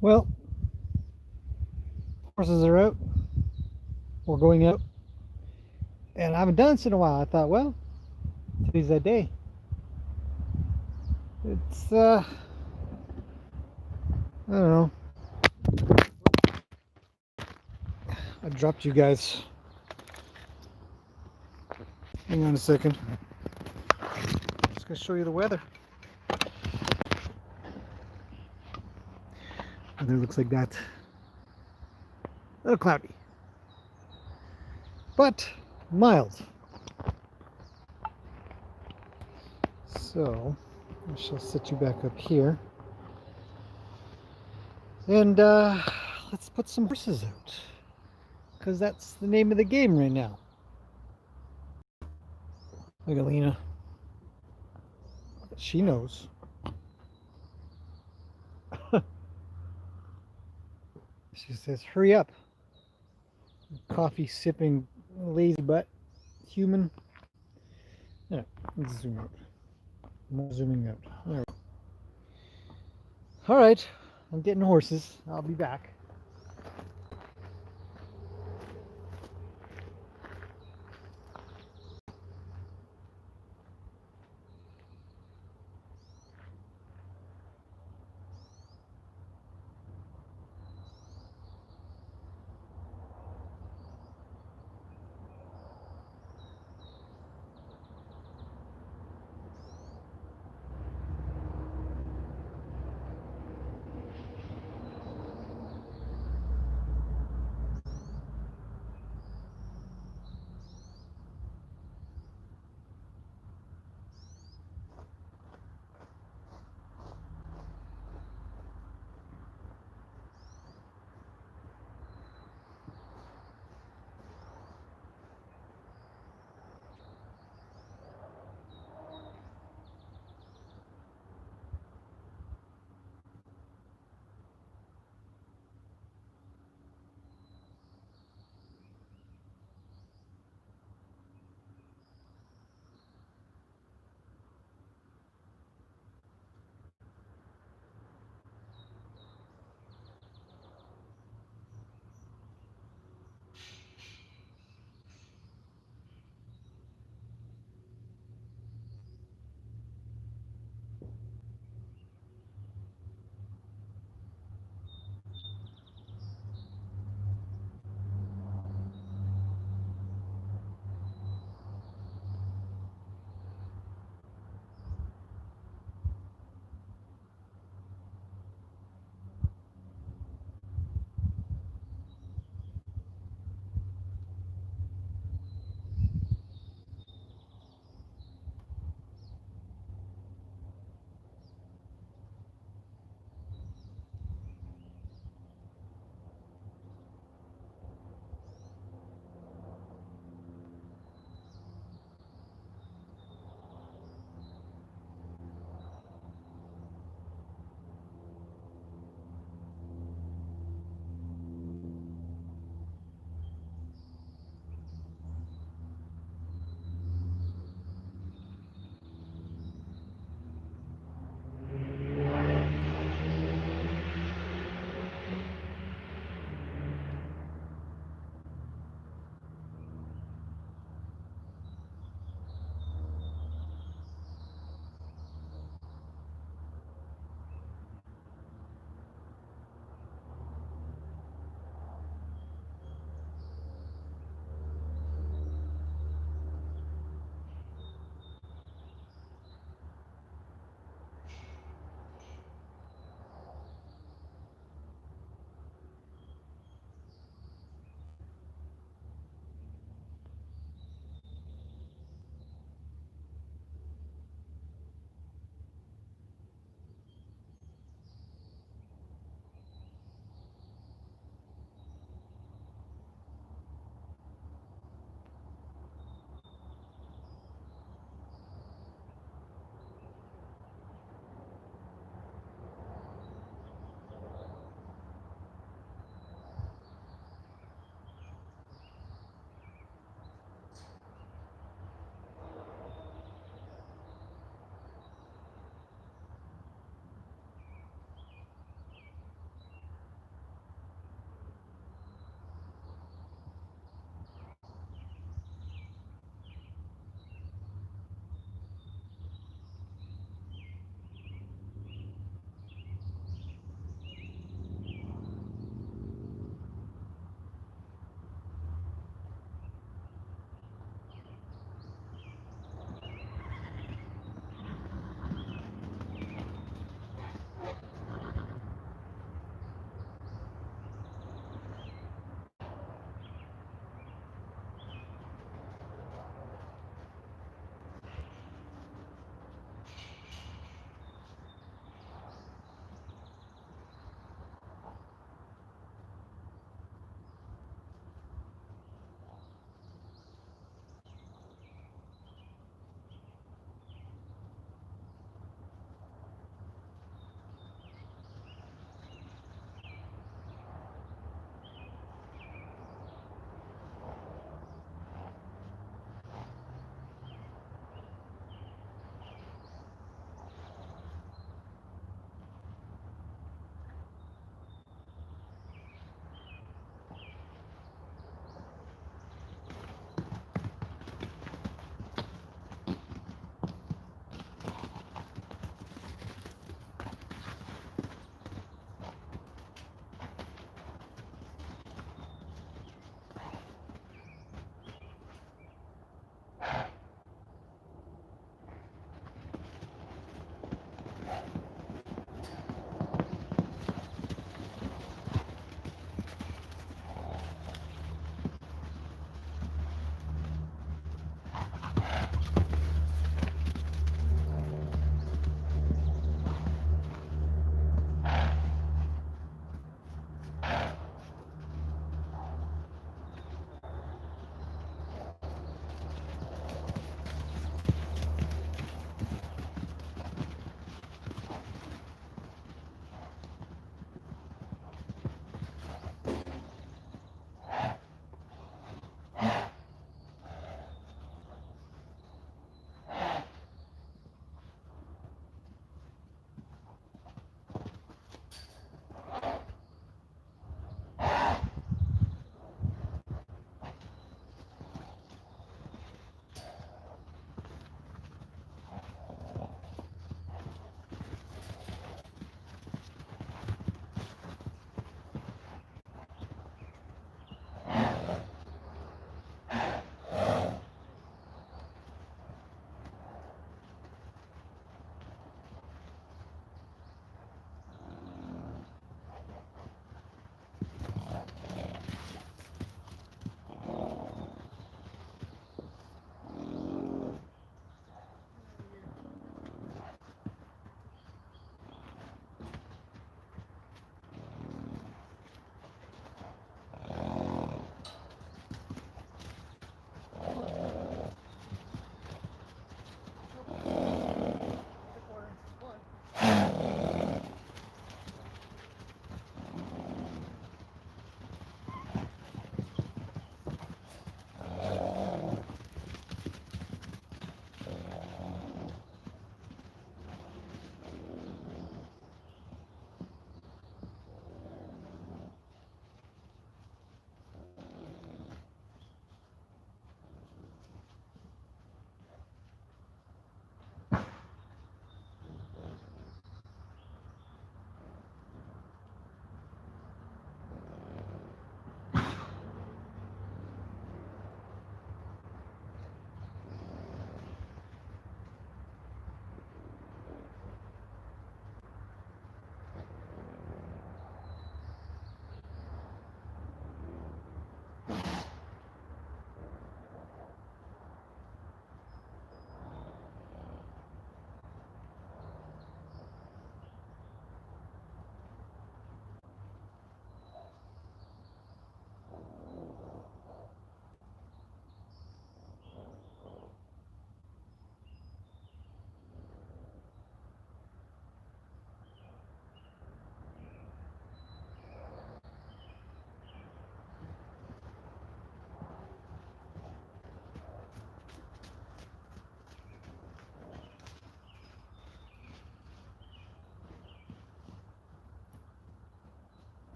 Well, horses are out. We're going out. And I haven't done this in a while. I thought, well, today's that day. It's, I don't know. I dropped you guys. Hang on a second. Just gonna show you the weather. Weather looks like that. A little cloudy, but mild. So I shall set you back up here, and let's put some horses out, because that's the name of the game right now. Look at Lena. She knows. She says, "Hurry up, coffee sipping lazy butt human." Yeah, let's zoom out. More zooming out. There. All right, I'm getting horses. I'll be back.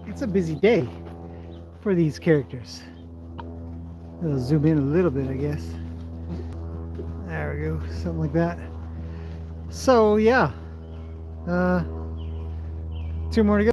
It's a busy day for these characters. I'll zoom in a little bit, I guess. There we go, something like that. So yeah, 2 more to go.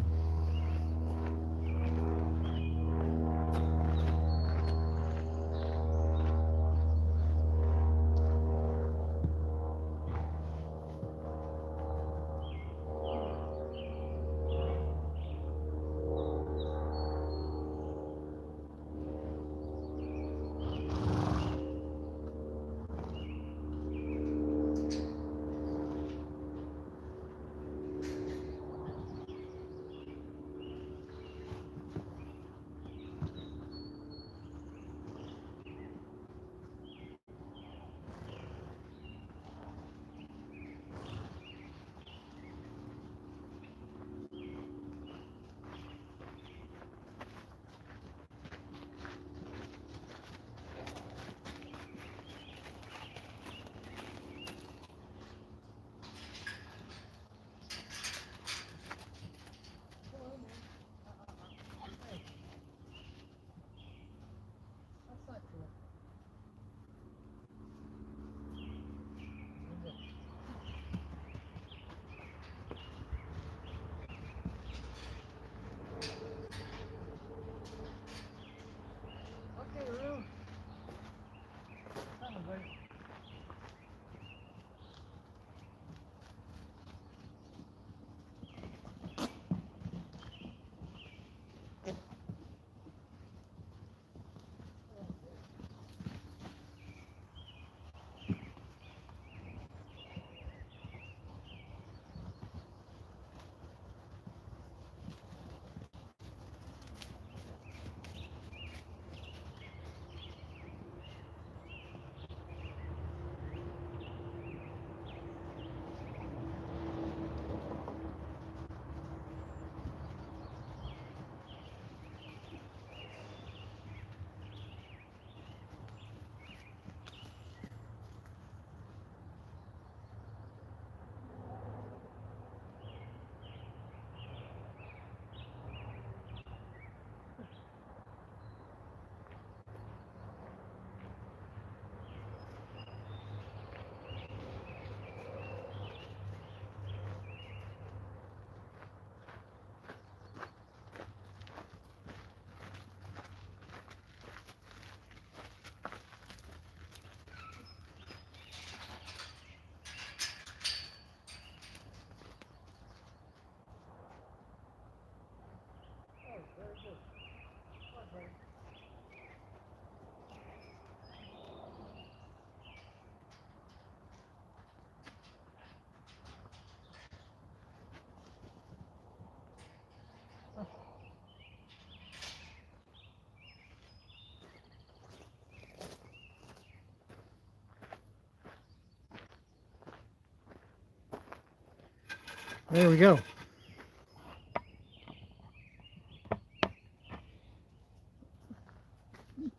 There we go.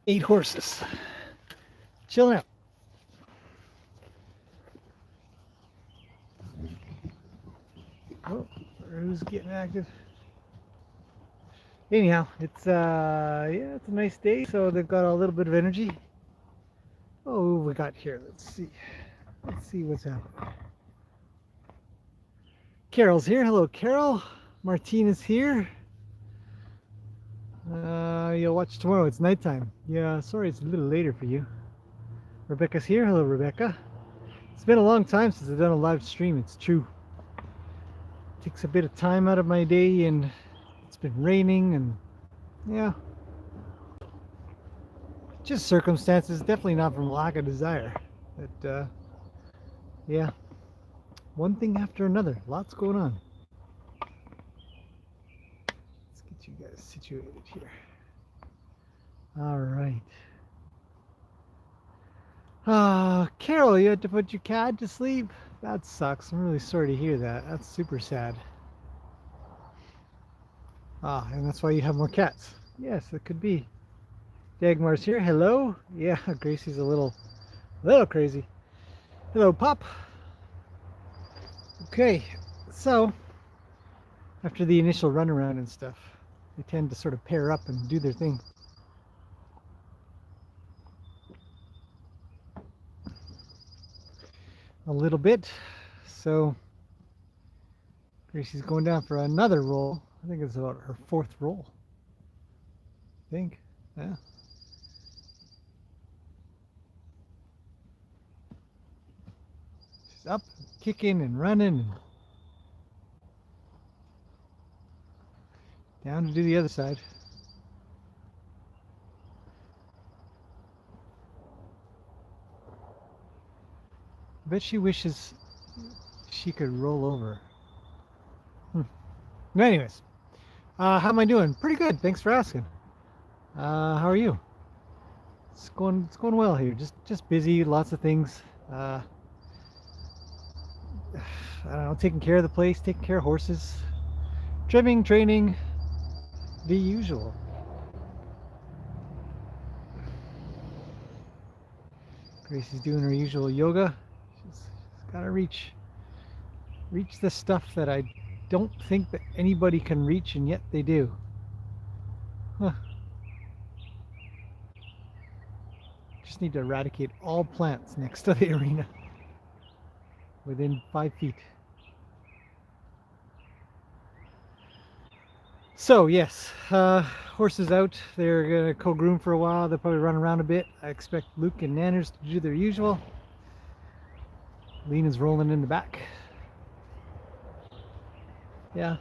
Eight horses. Chilling out. Oh, who's getting active? Anyhow, it's yeah, it's a nice day, so they've got a little bit of energy. Oh, we got here. Let's see. Let's see what's happening. Carol's here. Hello, Carol. Martine is here. You'll watch tomorrow. It's nighttime. Yeah, sorry it's a little later for you. Rebecca's here. Hello, Rebecca. It's been a long time since I've done a live stream. It's true. It takes a bit of time out of my day, and it's been raining, and yeah. Just circumstances. Definitely not from lack of desire. But, yeah. One thing after another. Lots going on. Let's get you guys situated here. All right. Carol, you had to put your cat to sleep? That sucks. I'm really sorry to hear that. That's super sad. And that's why you have more cats. Yes, it could be. Dagmar's here. Hello. Yeah, Gracie's a little crazy. Hello, Pop. Okay, so after the initial run around and stuff, they tend to sort of pair up and do their thing. A little bit. So Gracie's going down for another roll. I think it's about her fourth roll. I think. Yeah. She's up, kicking and running. And down to do the other side. I bet she wishes she could roll over. Anyways, how am I doing? Pretty good. Thanks for asking. How are you? It's going well here. Just busy. Lots of things. I don't know. Taking care of the place. Taking care of horses. Trimming, training. The usual. Gracie's doing her usual yoga. She's gotta reach the stuff that I don't think that anybody can reach, and yet they do. Huh. Just need to eradicate all plants next to the arena within 5 feet. So yes, horses out. They're gonna co-groom for a while. They'll probably run around a bit. I expect Luke and Nanners to do their usual. Lena's rolling in the back. Yeah,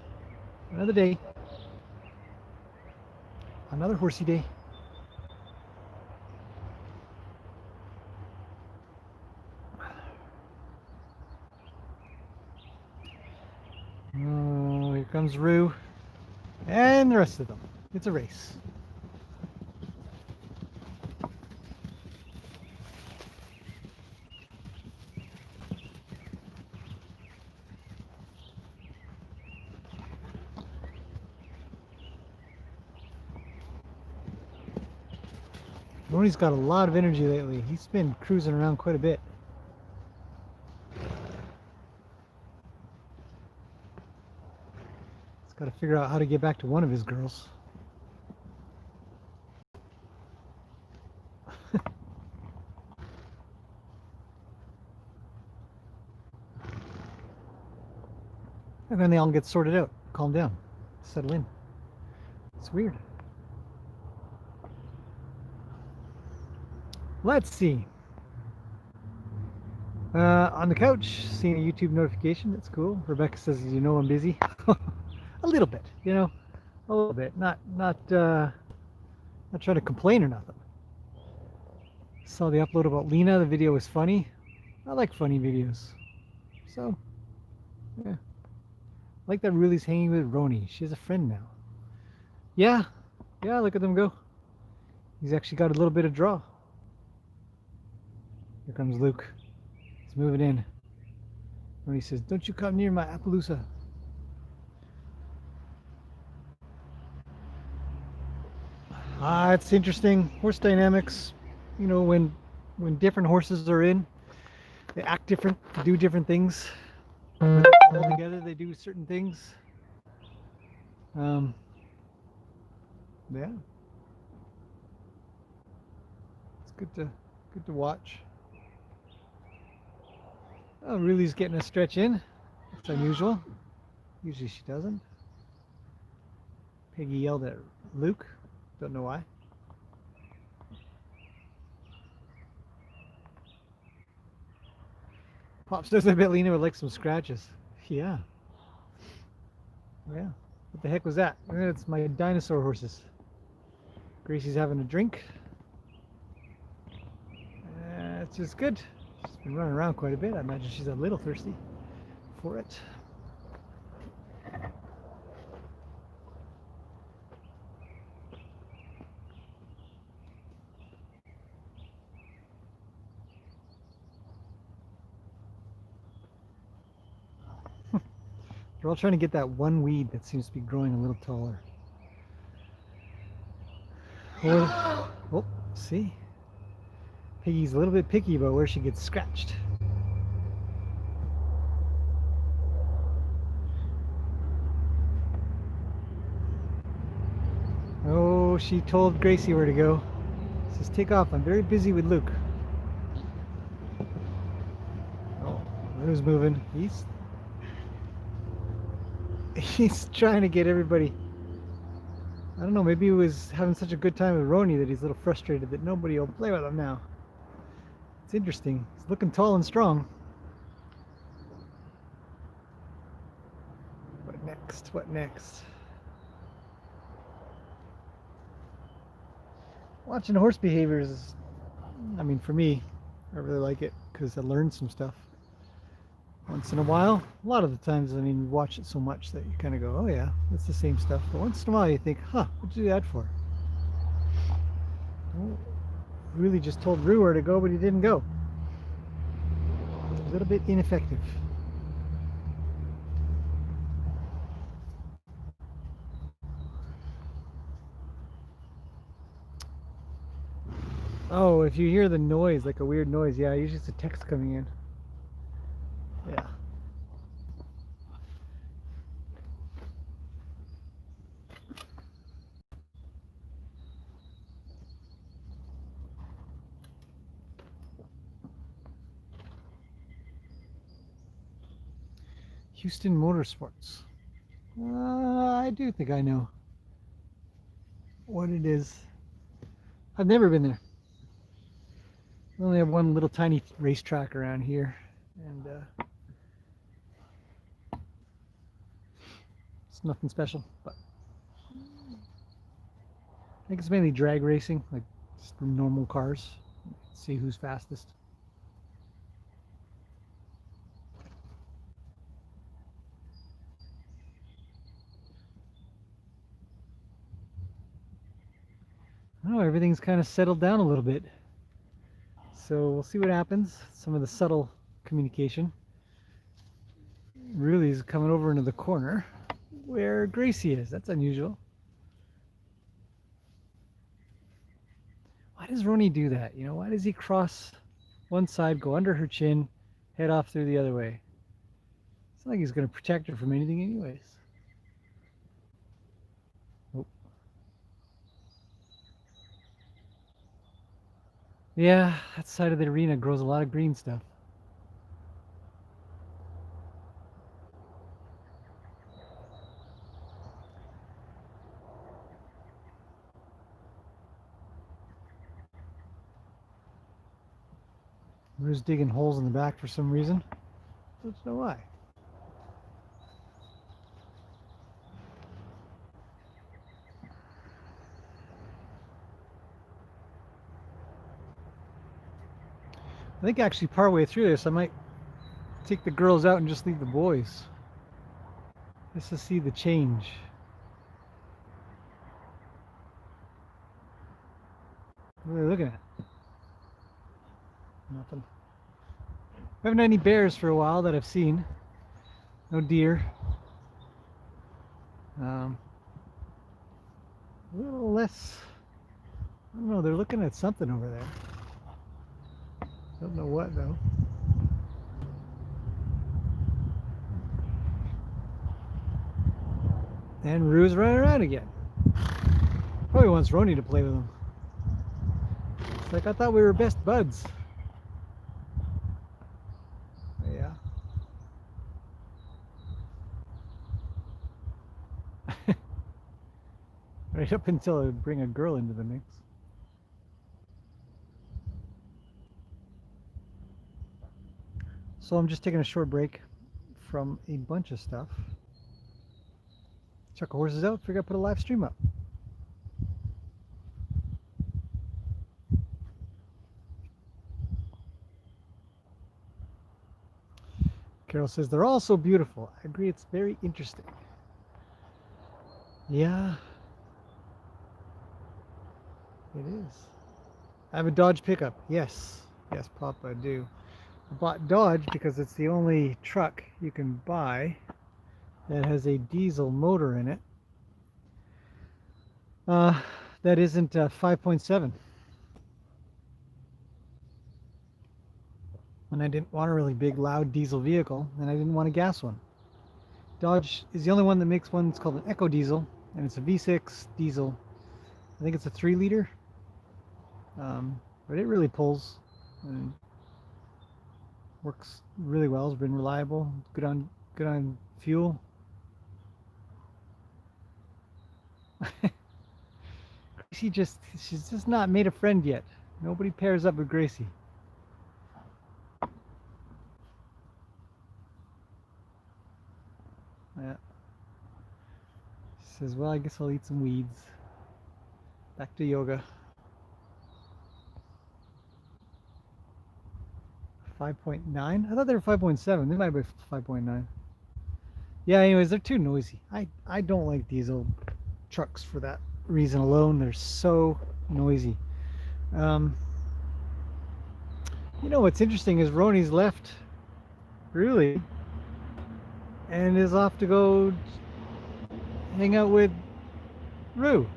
another day. Another horsey day. Oh, here comes Rue. And the rest of them. It's a race. Ronnie's got a lot of energy lately. He's been cruising around quite a bit. He's got to figure out how to get back to one of his girls. And then they all get sorted out, calm down, settle in. It's weird. Let's see. On the couch, seeing a YouTube notification. That's cool. Rebecca says, "You know, I'm busy." A little bit, you know, a little bit. Not trying to complain or nothing. Saw the upload about Lena. The video was funny. I like funny videos. So, yeah. I like that Ruli's hanging with Roni. She has a friend now. Yeah. Yeah, look at them go. He's actually got a little bit of draw. Here comes Luke. He's moving in. Roni says, "Don't you come near my Appaloosa." It's interesting. Horse dynamics, you know, when different horses are in, they act different, do different things. When they're all together, they do certain things. Um, yeah, it's good to watch. Oh, Ruli's getting a stretch in. That's unusual. Usually she doesn't. Peggy yelled at Luke. Don't know why. Pops does a bit. Lena would like some scratches. Yeah. Yeah. What the heck was that? It's my dinosaur horses. Gracie's having a drink. It's just good. She's been running around quite a bit. I imagine she's a little thirsty for it. They're all trying to get that one weed that seems to be growing a little taller. Oh, see? Piggy's a little bit picky about where she gets scratched. Oh, she told Gracie where to go. Says, take off. I'm very busy with Luke. Oh, Lou's moving. He's trying to get everybody. I don't know, maybe he was having such a good time with Roni that he's a little frustrated that nobody will play with him now. It's interesting. He's looking tall and strong. What next? What next? Watching horse behaviors is, I mean, for me, I really like it because I learned some stuff. Once in a while, a lot of the times, I mean, you watch it so much that you kind of go, oh yeah, it's the same stuff. But once in a while you think, huh, what'd you do that for? Well, really just told Rue where to go, but he didn't go. A little bit ineffective. Oh, if you hear the noise, like a weird noise, yeah, usually it's a text coming in. Yeah. Houston Motorsports. I do think I know what it is. I've never been there. We only have one little tiny racetrack around here, and it's nothing special, but I think it's mainly drag racing, like just normal cars. See who's fastest. Oh, everything's kind of settled down a little bit. So we'll see what happens. Some of the subtle communication. Really is coming over into the corner where Gracie is. That's unusual. Why does Roni do that? You know, why does he cross one side, go under her chin, head off through the other way? It's not like he's going to protect her from anything anyways. Oh. Yeah, that side of the arena grows a lot of green stuff. Rue's digging holes in the back for some reason. Don't know why. I think actually partway through this, I might take the girls out and just leave the boys. Just to see the change. What are they looking at? Nothing. We haven't had any bears for a while that I've seen. No deer. A little less I don't know, they're looking at something over there. Don't know what though. And Rue's running around again. Probably wants Roni to play with him. It's like, I thought we were best buds. Yeah. Right up until I bring a girl into the mix. So I'm just taking a short break from a bunch of stuff. Check the horses out, figure out to put a live stream up. Carol says they're all so beautiful. I agree, it's very interesting. Yeah, it is. I have a Dodge pickup. Yes, yes, Papa, I do. I bought Dodge because it's the only truck you can buy that has a diesel motor in it. That isn't 5.7. And I didn't want a really big, loud diesel vehicle, and I didn't want a gas one. Dodge is the only one that makes one. It's called an Eco Diesel, and it's a V6 diesel. I think it's a 3-liter, but it really pulls and works really well. It's been reliable, good on fuel. Gracie she's just not made a friend yet. Nobody pairs up with Gracie. Yeah. She says, well, I guess I'll eat some weeds. Back to yoga. 5.9? I thought they were 5.7. They might be 5.9. Yeah, anyways, they're too noisy. I don't like diesel trucks for that reason alone. They're so noisy. You know what's interesting is Roni's left Ruli and is off to go hang out with Rue.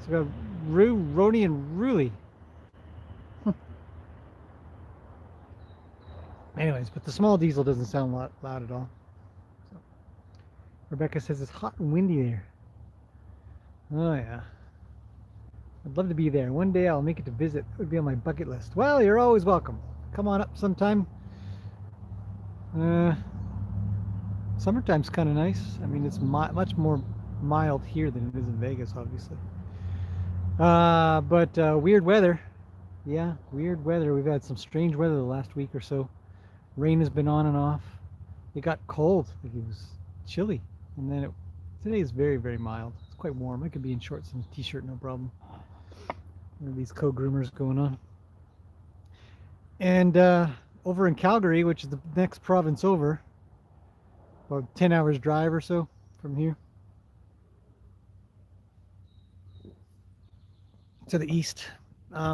So we got Rue, Roni, and Ruli. Anyways, but the small diesel doesn't sound loud at all. So, Rebecca says it's hot and windy there. Oh yeah. I'd love to be there. One day I'll make it to visit. It would be on my bucket list. Well, you're always welcome. Come on up sometime. Summertime's kind of nice. I mean, it's much more mild here than it is in Vegas, obviously. But weird weather. Yeah, weird weather. We've had some strange weather the last week or so. Rain has been on and off. It got cold. Like it was chilly. And then today is very, very mild. It's quite warm. I could be in shorts and a t-shirt, no problem. There are these co-groomers going on. And over in Calgary, which is the next province over, about 10 hours drive or so from here, to the east,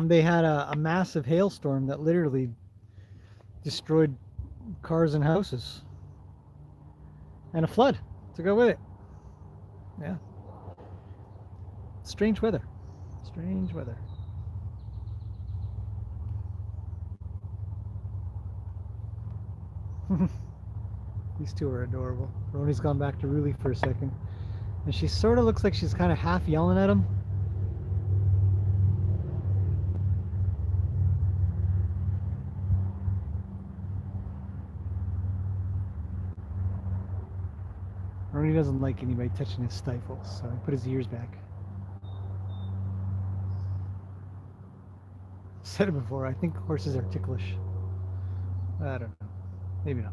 they had a massive hailstorm that literally destroyed cars and houses, and a flood to go with it. Yeah. Strange weather. Strange weather. These two are adorable. Roni's gone back to Ruli for a second, and she sort of looks like she's kind of half yelling at him. Roni doesn't like anybody touching his stifles, so he put his ears back. Said it before, I think horses are ticklish. I don't know. Maybe not.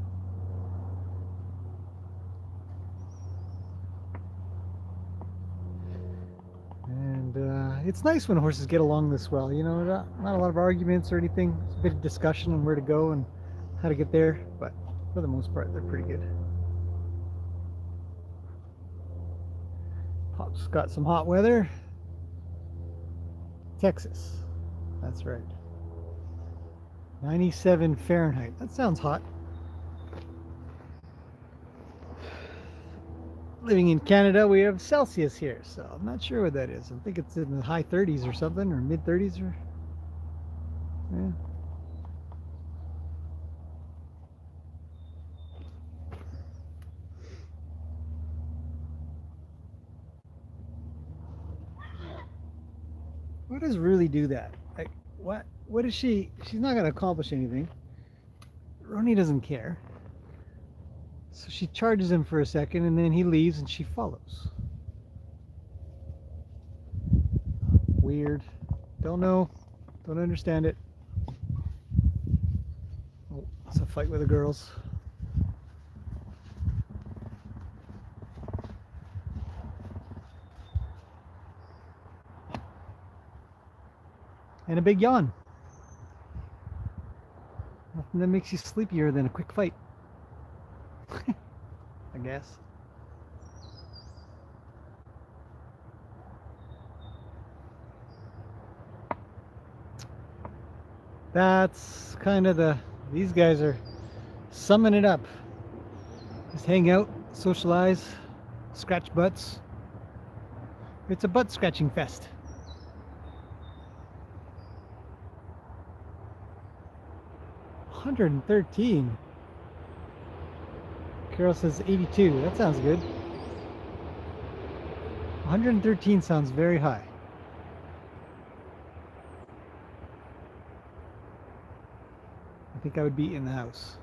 And it's nice when horses get along this well. You know, not a lot of arguments or anything. It's a bit of discussion on where to go and how to get there, but for the most part, they're pretty good. Pop's got some hot weather. Texas. That's right. 97 Fahrenheit. That sounds hot. living in Canada, we have Celsius here, so I'm not sure what that is. I think it's in the high 30s or something, or mid 30s, or yeah. What does really do that? Like, what is she? She's not going to accomplish anything. Roni doesn't care. So she charges him for a second, and then he leaves, and she follows. Weird. Don't know. Don't understand it. Oh, it's a fight with the girls. And a big yawn. Nothing that makes you sleepier than a quick fight. I guess. That's kind of these guys are summing it up. Just hang out, socialize, scratch butts. It's a butt scratching fest. $113. Carol says 82. That sounds good. 113 sounds very high. I think I would be in the house.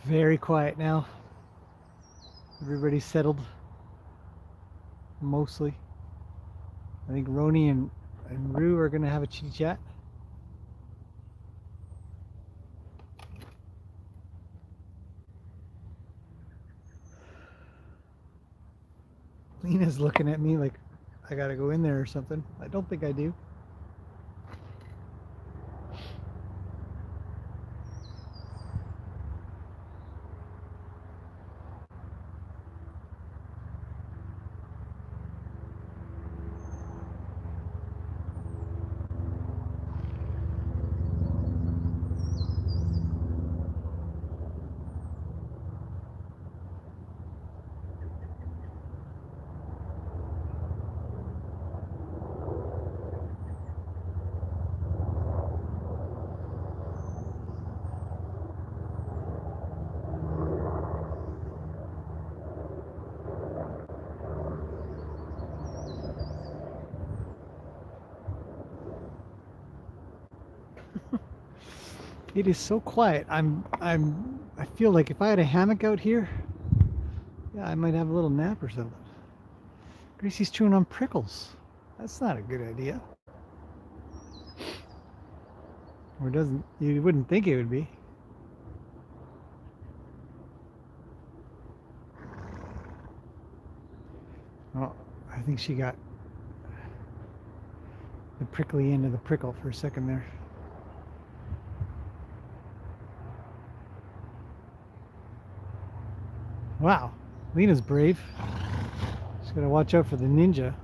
Very quiet now. Everybody's settled. Mostly. I think Roni and Rue are going to have a chitty chat. Lena's looking at me like I got to go in there or something. I don't think I do. It is so quiet. I feel like if I had a hammock out here, yeah, I might have a little nap or something. Gracie's chewing on prickles. That's not a good idea. Or doesn't, you wouldn't think it would be. Oh, I think she got the prickly end of the prickle for a second there. Wow, Lena's brave. She's got to watch out for the ninja.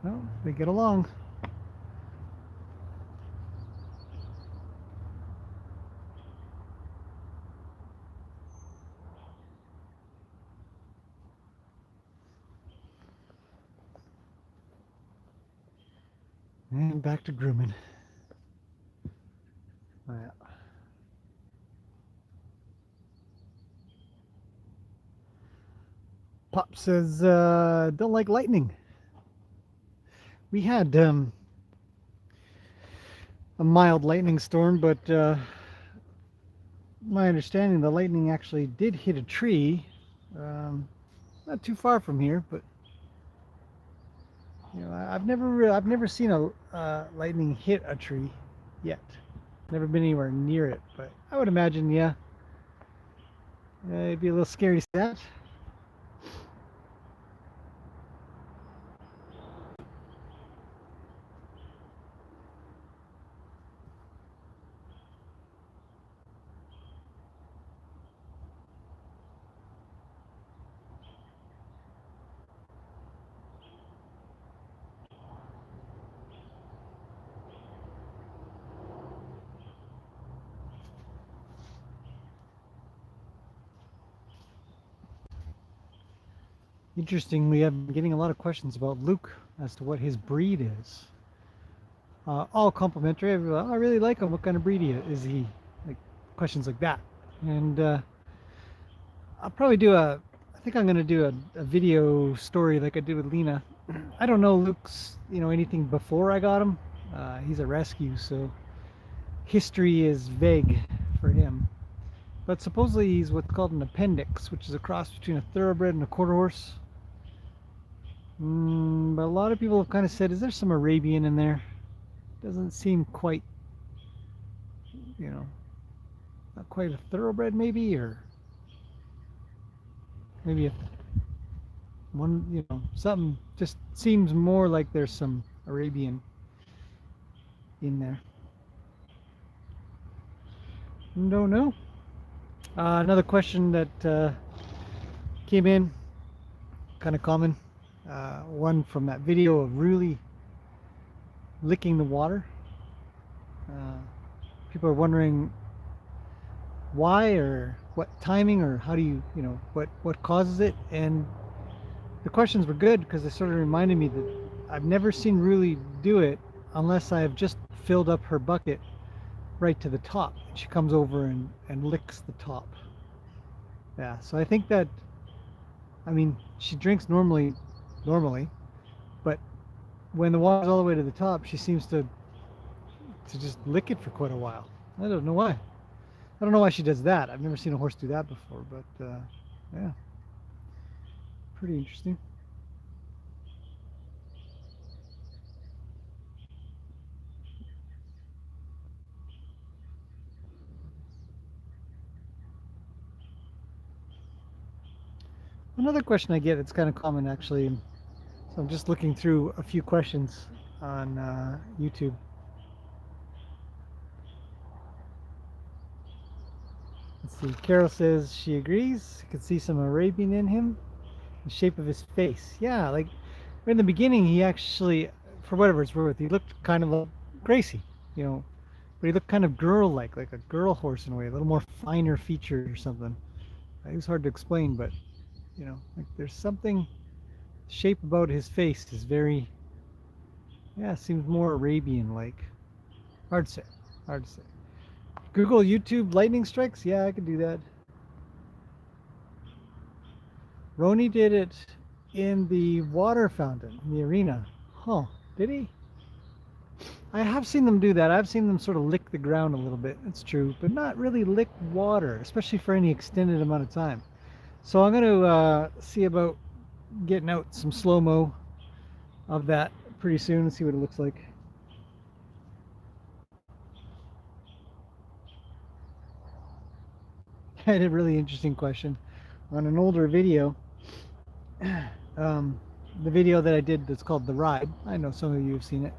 Well, they get along. And back to grooming. Oh, yeah. Pop says, don't like lightning. We had a mild lightning storm, but my understanding, the lightning actually did hit a tree, not too far from here. But you know, I've never seen a lightning hit a tree yet. Never been anywhere near it, but I would imagine, yeah, it'd be a little scary to see that. Interestingly, I've been getting a lot of questions about Luke as to what his breed is. All complimentary. I really like him. What kind of breed is he? Like questions like that. And I'll probably do I think I'm going to do a video story like I did with Lena. I don't know Luke's, anything before I got him. He's a rescue, so history is vague for him. But supposedly he's what's called an appendix, which is a cross between a thoroughbred and a quarter horse. But a lot of people have kind of said, is there some Arabian in there? Doesn't seem quite, not quite a thoroughbred maybe, or maybe something just seems more like there's some Arabian in there. Don't know. Another question that came in, kind of common. One from that video of really licking the water. People are wondering why or what timing or how do you, what causes it. And the questions were good because they sort of reminded me that I've never seen Ruli do it unless I have just filled up her bucket right to the top. She comes over and licks the top. Yeah, so I think that, she drinks normally, but when the water's all the way to the top, she seems to just lick it for quite a while. I don't know why. I don't know why she does that. I've never seen a horse do that before, but yeah, pretty interesting. Another question I get, it's kind of common actually. So I'm just looking through a few questions on YouTube. Let's see. Carol says she agrees. You can see some Arabian in him. The shape of his face. Yeah, like in the beginning, he actually, for whatever it's worth, he looked kind of like Gracie, but he looked kind of girl-like, like a girl horse in a way, a little more finer featured or something. It was hard to explain, but like there's something. Shape about his face is very, seems more Arabian-like. Hard to say. Google YouTube lightning strikes. Yeah, I could do that. Roni did it in the water fountain in the arena. Huh? Did he? I have seen them do that. I've seen them sort of lick the ground a little bit. It's true, but not really lick water, especially for any extended amount of time. So I'm going to see about getting out some slow-mo of that pretty soon and see what it looks like. I had a really interesting question on an older video. The video that I did that's called The Ride. I know some of you have seen it.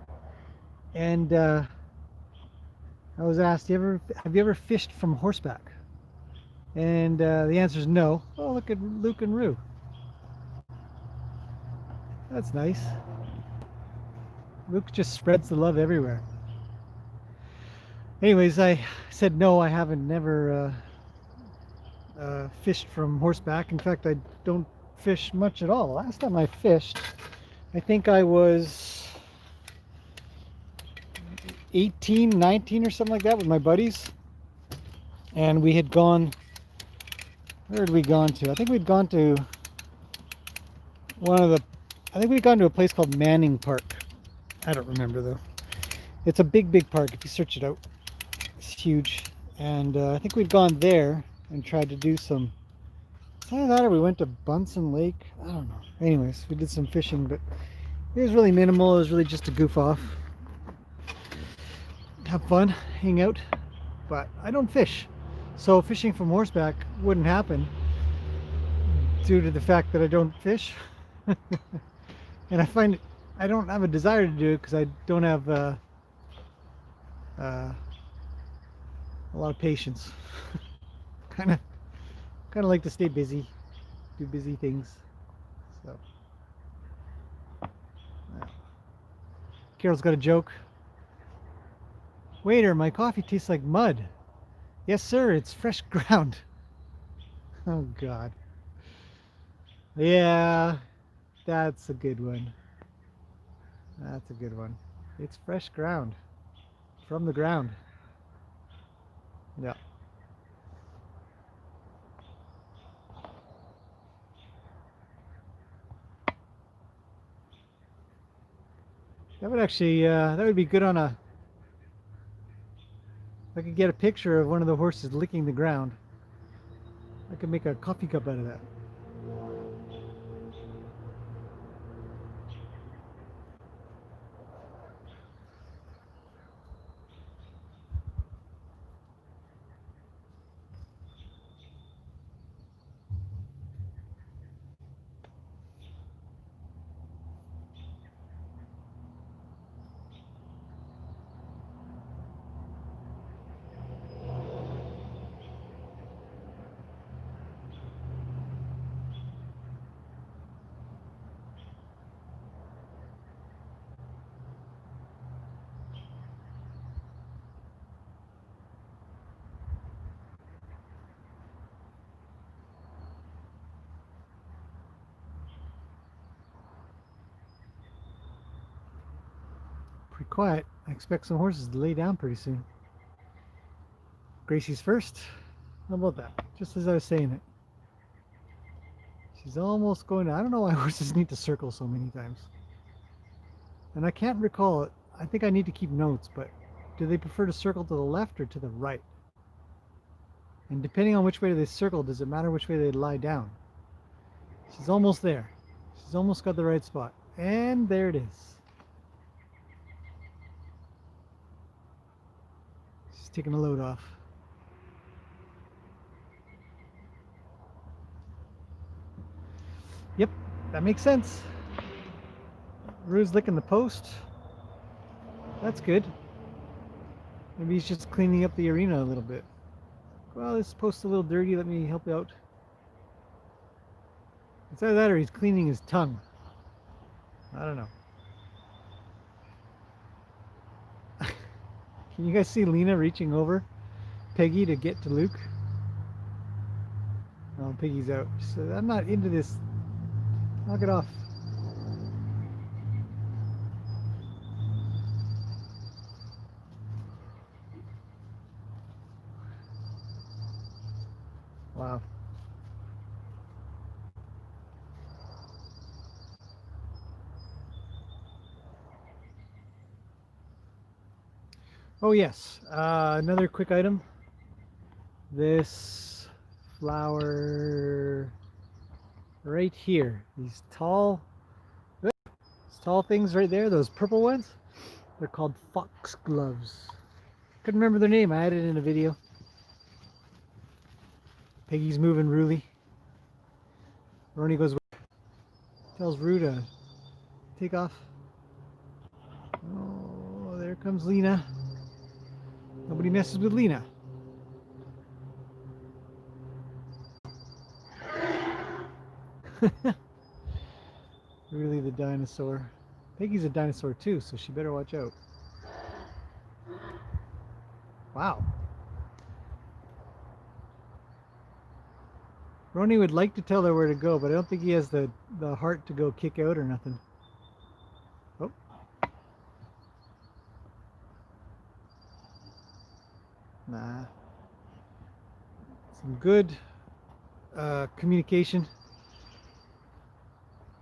And I was asked, have you ever fished from horseback? And the answer is no. Oh, look at Luke and Rue. That's nice. Luke just spreads the love everywhere. Anyways, I said no, I haven't never fished from horseback. In fact, I don't fish much at all. Last time I fished, I think I was 18, 19 or something like that with my buddies. And we had gone, where had we gone to? I think we'd gone to we'd gone to a place called Manning Park. I don't remember though. It's a big park if you search it out. It's huge. And I think we'd gone there and tried to do some, either that or we went to Bunsen Lake. I don't know. Anyways, we did some fishing, but it was really minimal. It was really just to goof off, have fun, hang out. But I don't fish. So fishing from horseback wouldn't happen due to the fact that I don't fish. And I find I don't have a desire to do it because I don't have a lot of patience. kind of like to stay busy, do busy things. So Carol's got a joke. Waiter, my coffee tastes like mud. Yes, sir, it's fresh ground. Oh, God. Yeah, That's a good one. That's a good one. It's fresh ground. From the ground. Yeah. That would actually, that would be good on a, if I could get a picture of one of the horses licking the ground. I could make a coffee cup out of that. Pretty quiet. I expect some horses to lay down pretty soon. Gracie's first. How about that? Just as I was saying it. She's almost going to, I don't know why horses need to circle so many times. And I can't recall it. I think I need to keep notes, but do they prefer to circle to the left or to the right? And depending on which way they circle, does it matter which way they lie down? She's almost there. She's almost got the right spot. And there it is. She's taking a load off. Yep, that makes sense. Rue's licking the post. That's good. Maybe he's just cleaning up the arena a little bit. Well, this post's a little dirty. Let me help you out. It's either that or he's cleaning his tongue. I don't know. Can you guys see Lena reaching over Peggy to get to Luke? Oh, Peggy's out. She said, I'm not into this. Knock it off. Wow. Oh yes, another quick item. This flower right here. These tall things right there, those purple ones, they're called foxgloves. Couldn't remember their name. I had it in a video. Peggy's moving Ruli. Roni goes, tells Rue to take off. Oh, there comes Lena. Nobody messes with Lena. Really the dinosaur. Peggy's a dinosaur too, so she better watch out. Wow. Roni would like to tell her where to go, but I don't think he has the heart to go kick out or nothing. Oh. Nah. Some good communication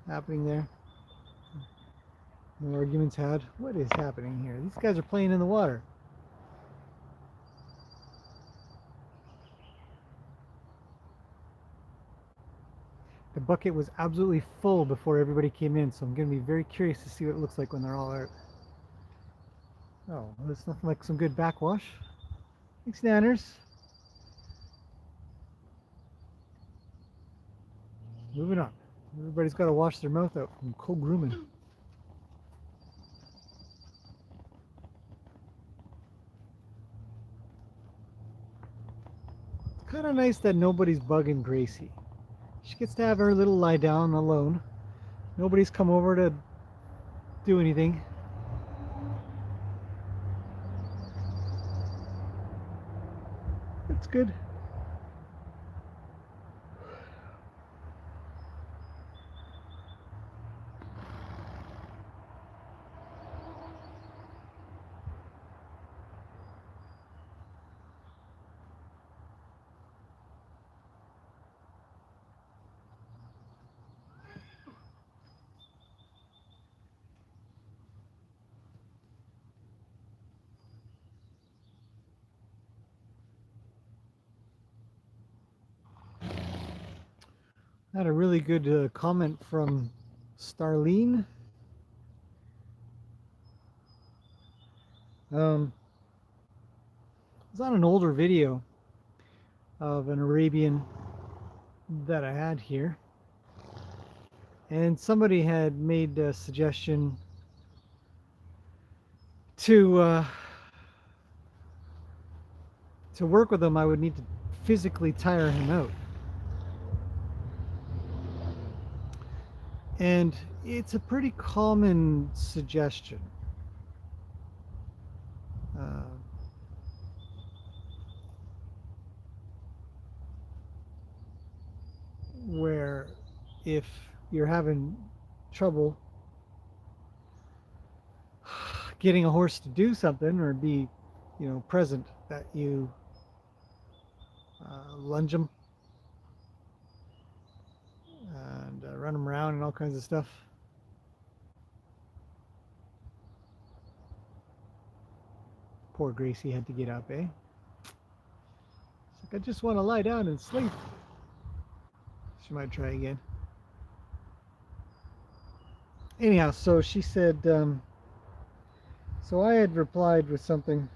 happening there. No arguments had. What is happening here? These guys are playing in the water. The bucket was absolutely full before everybody came in, so I'm going to be very curious to see what it looks like when they're all out. Oh, there's nothing like some good backwash. Thanks, Nanners. Moving on. Everybody's got to wash their mouth out from co-grooming. It's kind of nice that nobody's bugging Gracie. She gets to have her little lie down alone. Nobody's come over to do anything. That's good. Had a really good comment from Starlene. It's on an older video of an Arabian that I had here, and somebody had made a suggestion to work with him. I would need to physically tire him out, and it's a pretty common suggestion. Where if you're having trouble getting a horse to do something or be, present, that you lunge them and run them around and all kinds of stuff. Poor Gracie had to get up, eh? It's like, I just want to lie down and sleep. She might try again. Anyhow, so she said, so I had replied with something.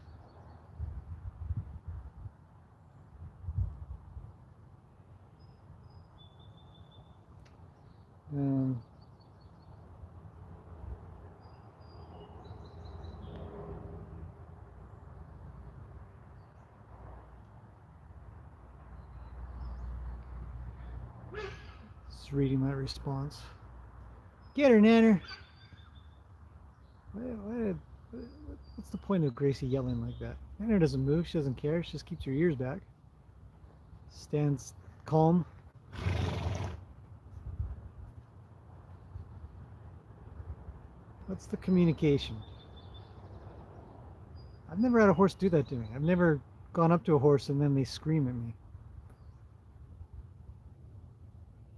Just reading my response. Get her, Nanner. What's the point of Gracie yelling like that? Nanner doesn't move. She doesn't care. She just keeps her ears back. Stands calm. What's the communication? I've never had a horse do that to me. I've never gone up to a horse and then they scream at me.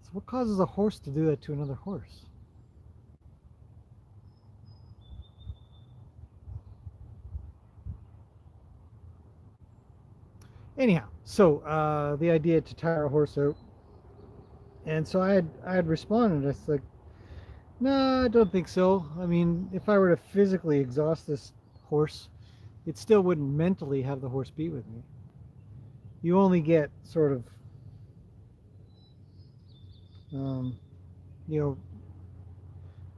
So what causes a horse to do that to another horse? Anyhow, so the idea to tire a horse out, and so I had responded. I was like, no, I don't think so. I mean, if I were to physically exhaust this horse, it still wouldn't mentally have the horse be with me. You only get sort of,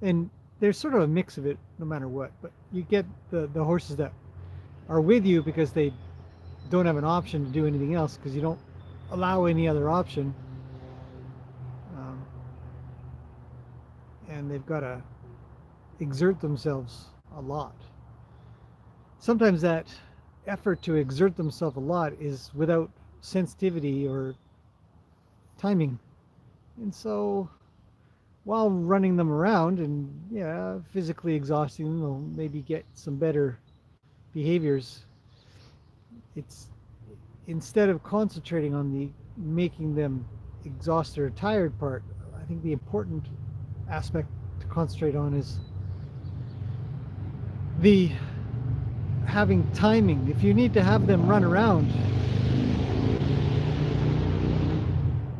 and there's sort of a mix of it no matter what, but you get the horses that are with you because they don't have an option to do anything else, because you don't allow any other option, and they've got to exert themselves a lot. Sometimes that effort to exert themselves a lot is without sensitivity or timing, and so while running them around and physically exhausting them, they'll maybe get some better behaviors. It's, instead of concentrating on the making them exhausted or tired part, I think the important aspect to concentrate on is the having timing. If you need to have them run around,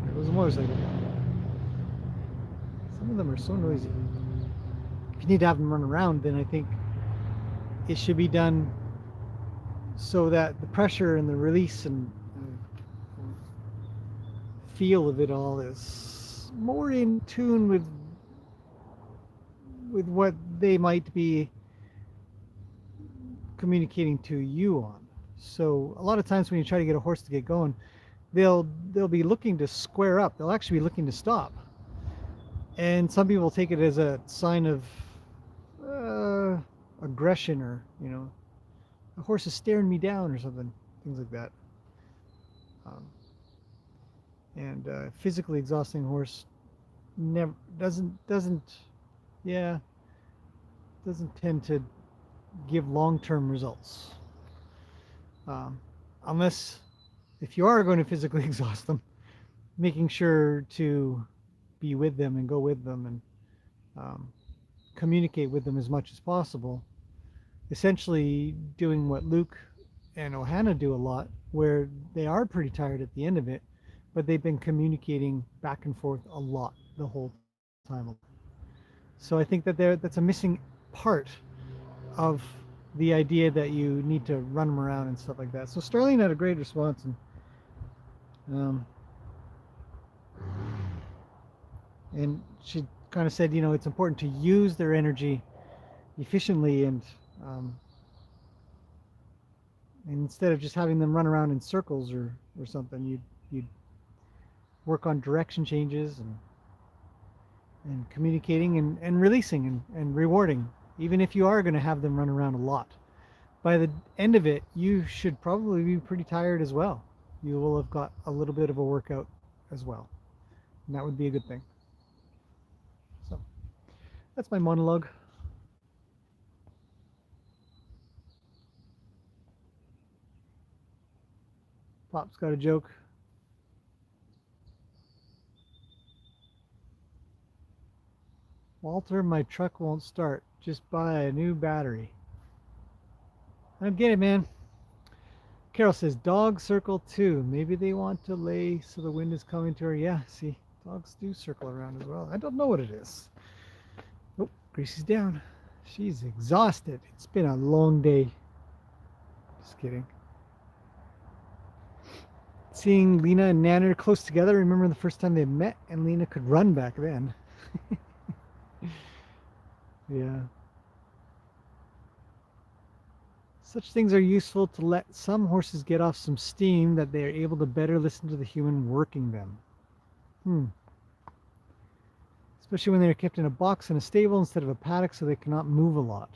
there goes a motorcycle. Some of them are so noisy. If you need to have them run around, then I think it should be done so that the pressure and the release and feel of it all is more in tune with what they might be communicating to you on. So a lot of times when you try to get a horse to get going, they'll be looking to square up. They'll actually be looking to stop. And some people take it as a sign of aggression, or the horse is staring me down or something, things like that. And physically exhausting horse never doesn't tend to give long-term results, unless if you are going to physically exhaust them, making sure to be with them and go with them and communicate with them as much as possible. Essentially doing what Luke and Ohana do a lot, where they are pretty tired at the end of it, but they've been communicating back and forth a lot the whole time. So I think that that's a missing part of the idea that you need to run them around and stuff like that. So Starling had a great response, um, and she kind of said, you know, it's important to use their energy efficiently, and instead of just having them run around in circles or something, you'd work on direction changes and communicating and releasing and rewarding, even if you are going to have them run around a lot. By the end of it, you should probably be pretty tired as well. You will have got a little bit of a workout as well, and that would be a good thing. So that's my monologue. Pop's got a joke. Walter, my truck won't start. Just buy a new battery. I don't get it, man. Carol says, dog circle too. Maybe they want to lay so the wind is coming to her. Yeah, see, dogs do circle around as well. I don't know what it is. Oh, Gracie's down. She's exhausted. It's been a long day. Just kidding. Seeing Lena and Nanner close together. Remember the first time they met, and Lena could run back then. Yeah. Such things are useful to let some horses get off some steam that they are able to better listen to the human working them. Especially when they're kept in a box in a stable instead of a paddock, so they cannot move a lot.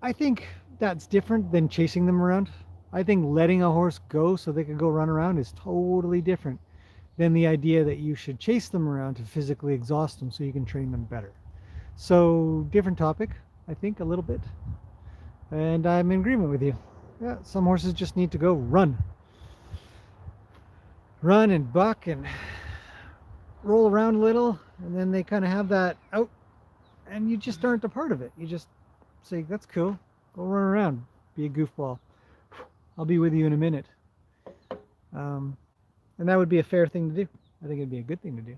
I think that's different than chasing them around. I think letting a horse go so they can go run around is totally different than the idea that you should chase them around to physically exhaust them so you can train them better. So different topic, I think, a little bit. And I'm in agreement with you. Yeah, some horses just need to go run. Run and buck and roll around a little, and then they kind of have that out, and you just aren't a part of it. You just say, that's cool, go run around, be a goofball. I'll be with you in a minute. And that would be a fair thing to do. I think it'd be a good thing to do.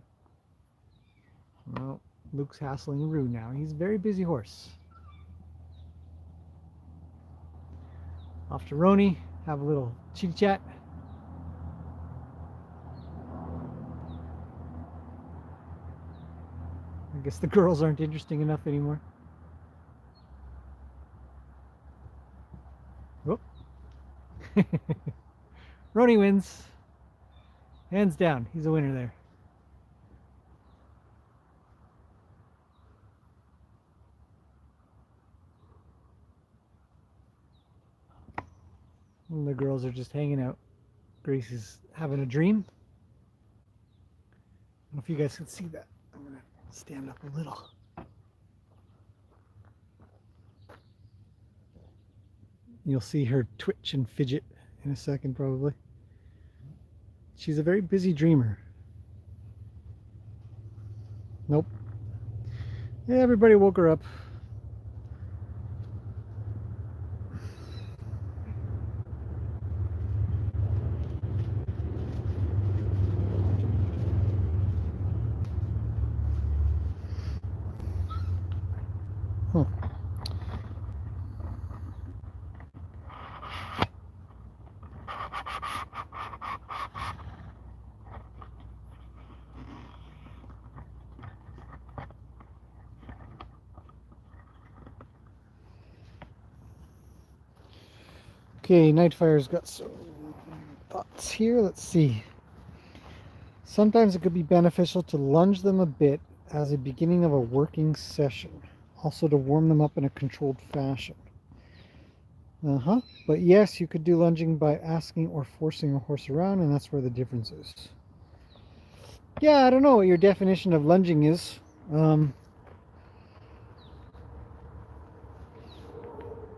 Well, Luke's hassling Rue now. He's a very busy horse. Off to Roni, have a little chitty chat. I guess the girls aren't interesting enough anymore. Whoop. Roni wins. Hands down, he's a winner there. And the girls are just hanging out. Grace is having a dream. I don't know if you guys can see that. I'm going to stand up a little. You'll see her twitch and fidget in a second, probably. She's a very busy dreamer. Nope. Yeah, everybody woke her up. Okay, Nightfire's got some thoughts here. Let's see. Sometimes it could be beneficial to lunge them a bit as a beginning of a working session. Also to warm them up in a controlled fashion. But yes, you could do lunging by asking or forcing a horse around, and that's where the difference is. Yeah, I don't know what your definition of lunging is.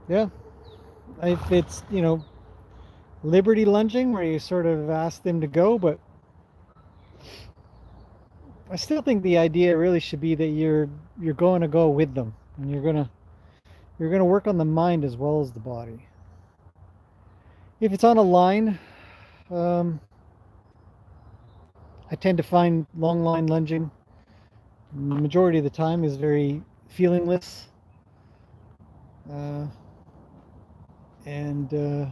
Yeah. If it's, you know, liberty lunging where you sort of ask them to go, but I still think the idea really should be that you're going to go with them, and you're going to you're going to work on the mind as well as the body. If it's on a line, I tend to find long line lunging, the majority of the time, is very feelingless, and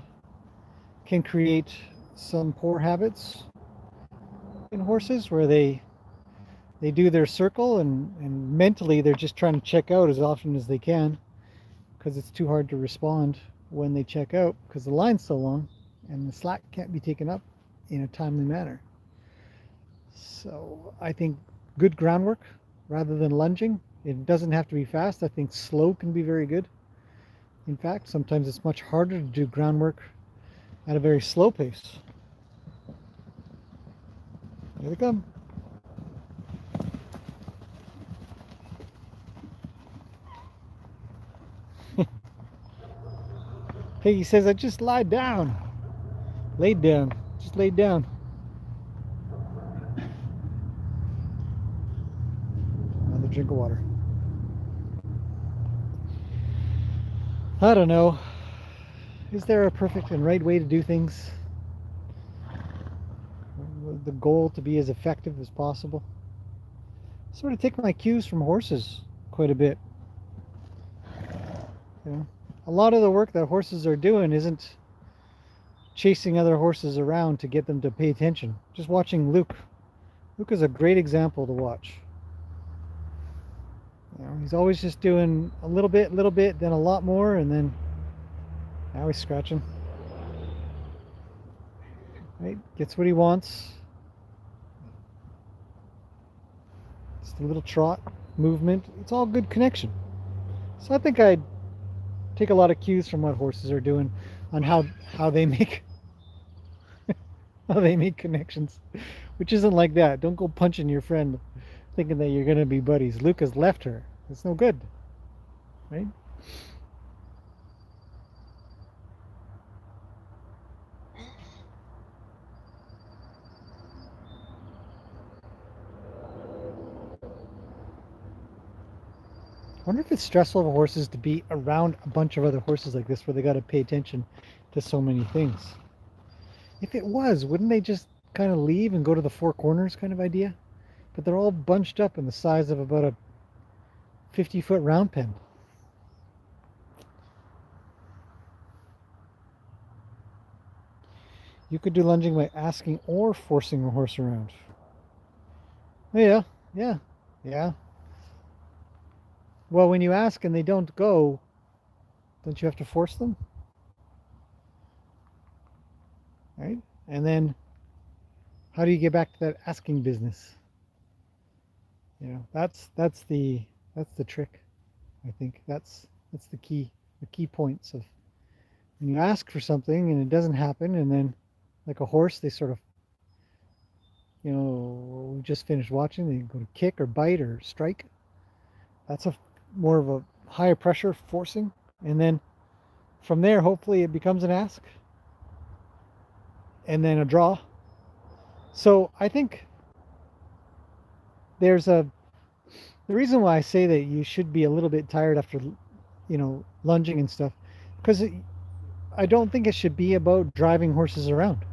can create some poor habits in horses where they do their circle, and mentally they're just trying to check out as often as they can because it's too hard to respond when they check out because the line's so long and the slack can't be taken up in a timely manner. So I think good groundwork rather than lunging. It doesn't have to be fast. I think slow can be very good. In fact, sometimes it's much harder to do groundwork at a very slow pace. Here they come. Piggy says, I just lied down. Laid down. Just laid down. Another drink of water. I don't know. Is there a perfect and right way to do things? The goal to be as effective as possible. I sort of take my cues from horses quite a bit. You know, a lot of the work that horses are doing isn't chasing other horses around to get them to pay attention. Just watching Luke. Luke is a great example to watch. You know, he's always just doing a little bit, then a lot more, and then now he's scratching. Right? Gets what he wants. Just a little trot, movement. It's all good connection. So I think I'd take a lot of cues from what horses are doing on how they make how they make connections, which isn't like that. Don't go punching your friend thinking that you're going to be buddies. Luke has left her. It's no good, right? I wonder if it's stressful for horses to be around a bunch of other horses like this where they got to pay attention to so many things. If it was, wouldn't they just kind of leave and go to the four corners kind of idea? But they're all bunched up in the size of about a 50-foot round pen. You could do lunging by asking or forcing a horse around. Oh, yeah. Well, when you ask and they don't go, don't you have to force them? Right? And then how do you get back to that asking business? You know, that's the trick. I think that's the key points of when you ask for something and it doesn't happen, and then like a horse, they sort of, you know, we just finished watching, they go to kick or bite or strike. That's a more of a higher pressure forcing, and then from there hopefully it becomes an ask and then a draw. So I think there's the reason why I say that you should be a little bit tired after, you know, lunging and stuff, because I don't think it should be about driving horses around.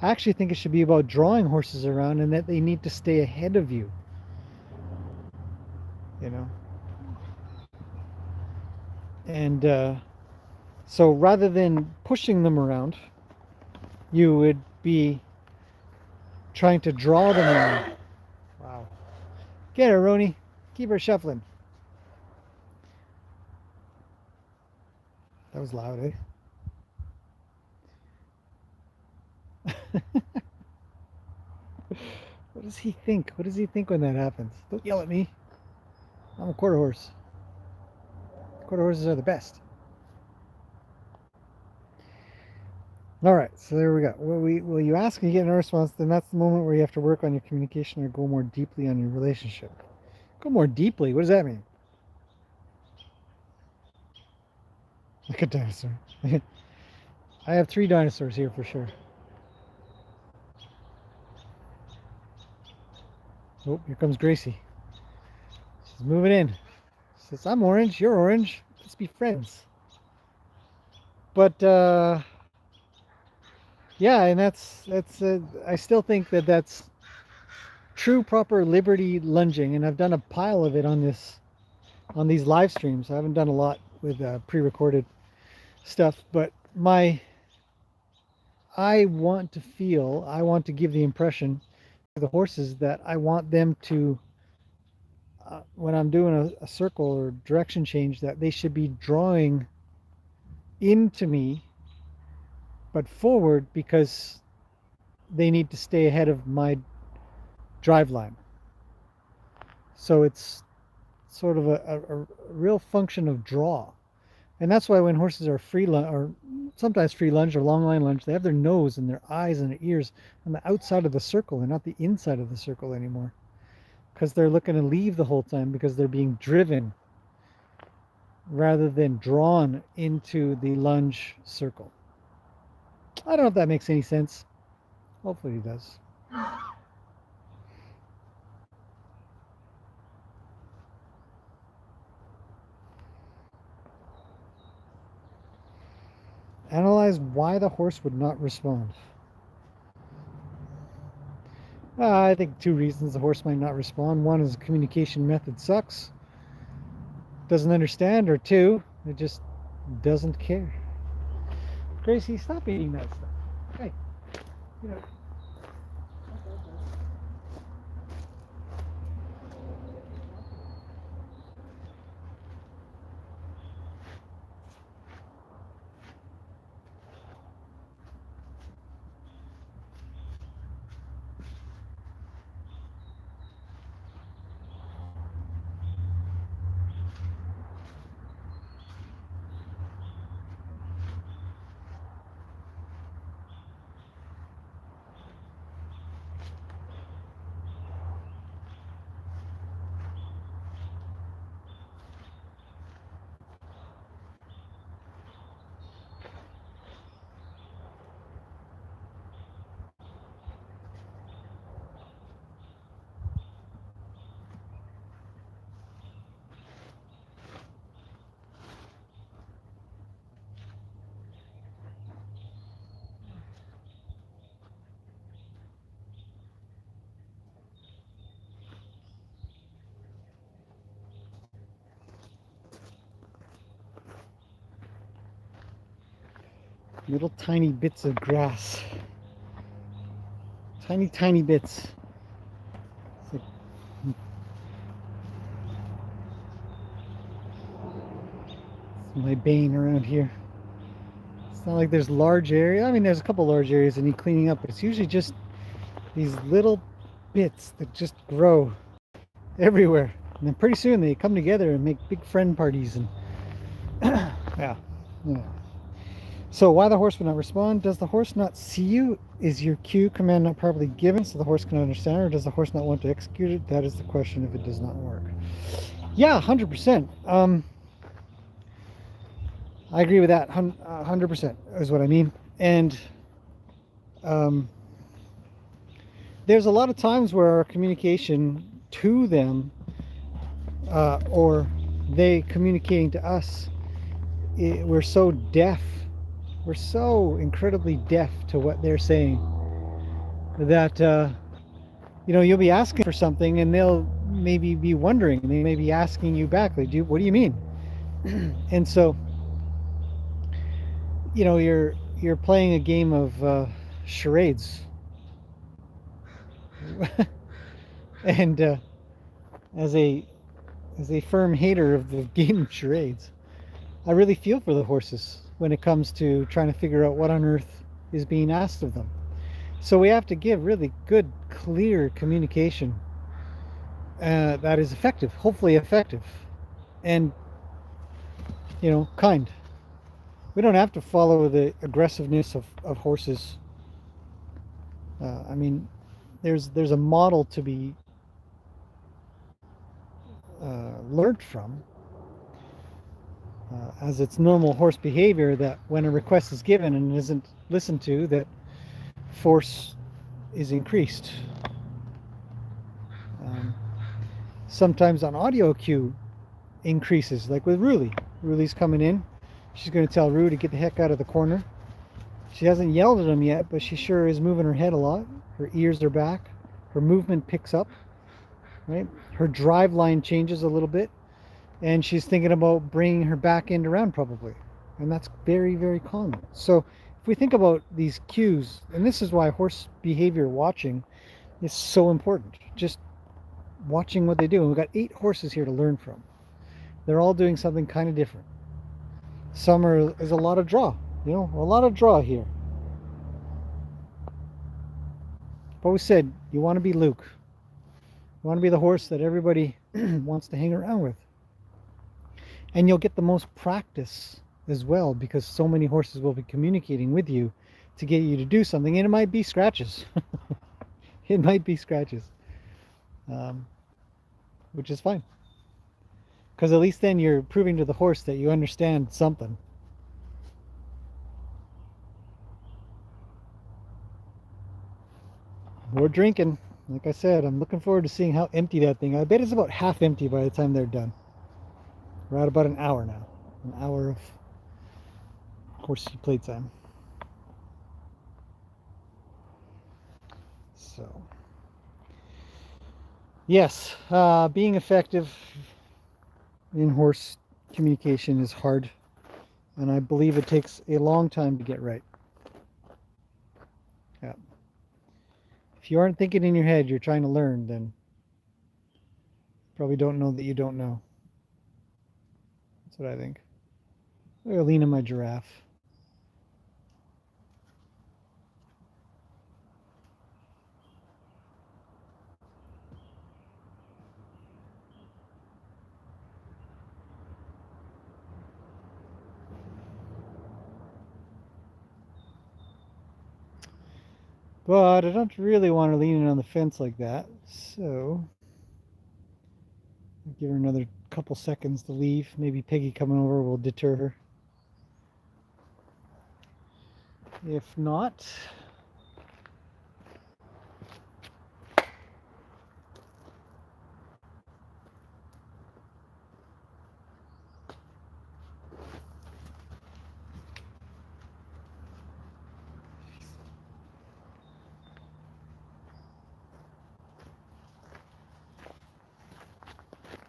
I actually think it should be about drawing horses around, and that they need to stay ahead of you. You know? And so rather than pushing them around, you would be trying to draw them around. Wow. Get her, Roni. Keep her shuffling. That was loud, eh? What does he think? What does he think when that happens? Don't yell at me. I'm a quarter horse. Quarter horses are the best. All right, so there we go. Will you ask and you get no response, then that's the moment where you have to work on your communication or go more deeply on your relationship. Go more deeply? What does that mean? Like a dinosaur. I have 3 dinosaurs here for sure. Oh, here comes Gracie. She's moving in. She says, I'm orange, you're orange. Let's be friends. But yeah, and that's I still think that that's true proper liberty lunging, and I've done a pile of it on these live streams. I haven't done a lot with pre-recorded stuff, but I want to give the impression to the horses that I want them to, when I'm doing a circle or direction change, that they should be drawing into me, but forward, because they need to stay ahead of my drive line. So it's sort of a real function of draw. And that's why when horses are free lunge, or sometimes free lunge or long line lunge, they have their nose and their eyes and their ears on the outside of the circle and not the inside of the circle anymore, because they're looking to leave the whole time, because they're being driven rather than drawn into the lunge circle. I don't know if that makes any sense. Hopefully it does. Analyze why the horse would not respond. I think 2 reasons the horse might not respond. One is the communication method sucks, doesn't understand, or 2, it just doesn't care. Gracie, stop eating that stuff. Hey, you know. Little tiny bits of grass. Tiny bits. It's like, it's my bane around here. It's not like there's large area. I mean, there's a couple large areas that need cleaning up, but it's usually just these little bits that just grow everywhere. And then pretty soon they come together and make big friend parties. And yeah. So why the horse would not respond? Does the horse not see you? Is your cue command not properly given so the horse can understand, or does the horse not want to execute it? That is the question if it does not work. Yeah, 100%. I agree with that. 100% is what I mean. And there's a lot of times where our communication to them, or they communicating to us, we're so deaf. We're so incredibly deaf to what they're saying that, you'll be asking for something and they'll maybe be wondering, and they may be asking you back, like, what do you mean? And so, you're playing a game of charades. And as a firm hater of the game of charades, I really feel for the horses when it comes to trying to figure out what on earth is being asked of them. So we have to give really good, clear communication that is effective, hopefully effective, and kind. We don't have to follow the aggressiveness of horses. I mean, there's a model to be learned from, as it's normal horse behavior, that when a request is given and isn't listened to, that force is increased. Sometimes on audio cue increases, like with Ruli. Ruli's coming in. She's going to tell Rue to get the heck out of the corner. She hasn't yelled at him yet, but she sure is moving her head a lot. Her ears are back. Her movement picks up, right? Her drive line changes a little bit, and she's thinking about bringing her back end around probably. And that's very, very common. So if we think about these cues, and this is why horse behavior watching is so important. Just watching what they do. And we've got 8 horses here to learn from. They're all doing something kind of different. Some is a lot of draw, a lot of draw here. I've always said, you want to be Luke. You want to be the horse that everybody wants to hang around with. And you'll get the most practice as well, because so many horses will be communicating with you to get you to do something. And it might be scratches. It might be scratches. Which is fine. Because at least then you're proving to the horse that you understand something. More drinking. Like I said, I'm looking forward to seeing how empty that thing. I bet it's about half empty by the time they're done. We're at about an hour now. An hour of Horsey playtime. So, yes, being effective in horse communication is hard, and I believe it takes a long time to get right. Yeah. If you aren't thinking in your head, you're trying to learn, then probably don't know that you don't know. That's what I think. I'm gonna lean on my giraffe. But I don't really want to lean in on the fence like that, so I'll give her another couple seconds to leave. Maybe Peggy coming over will deter her. If not,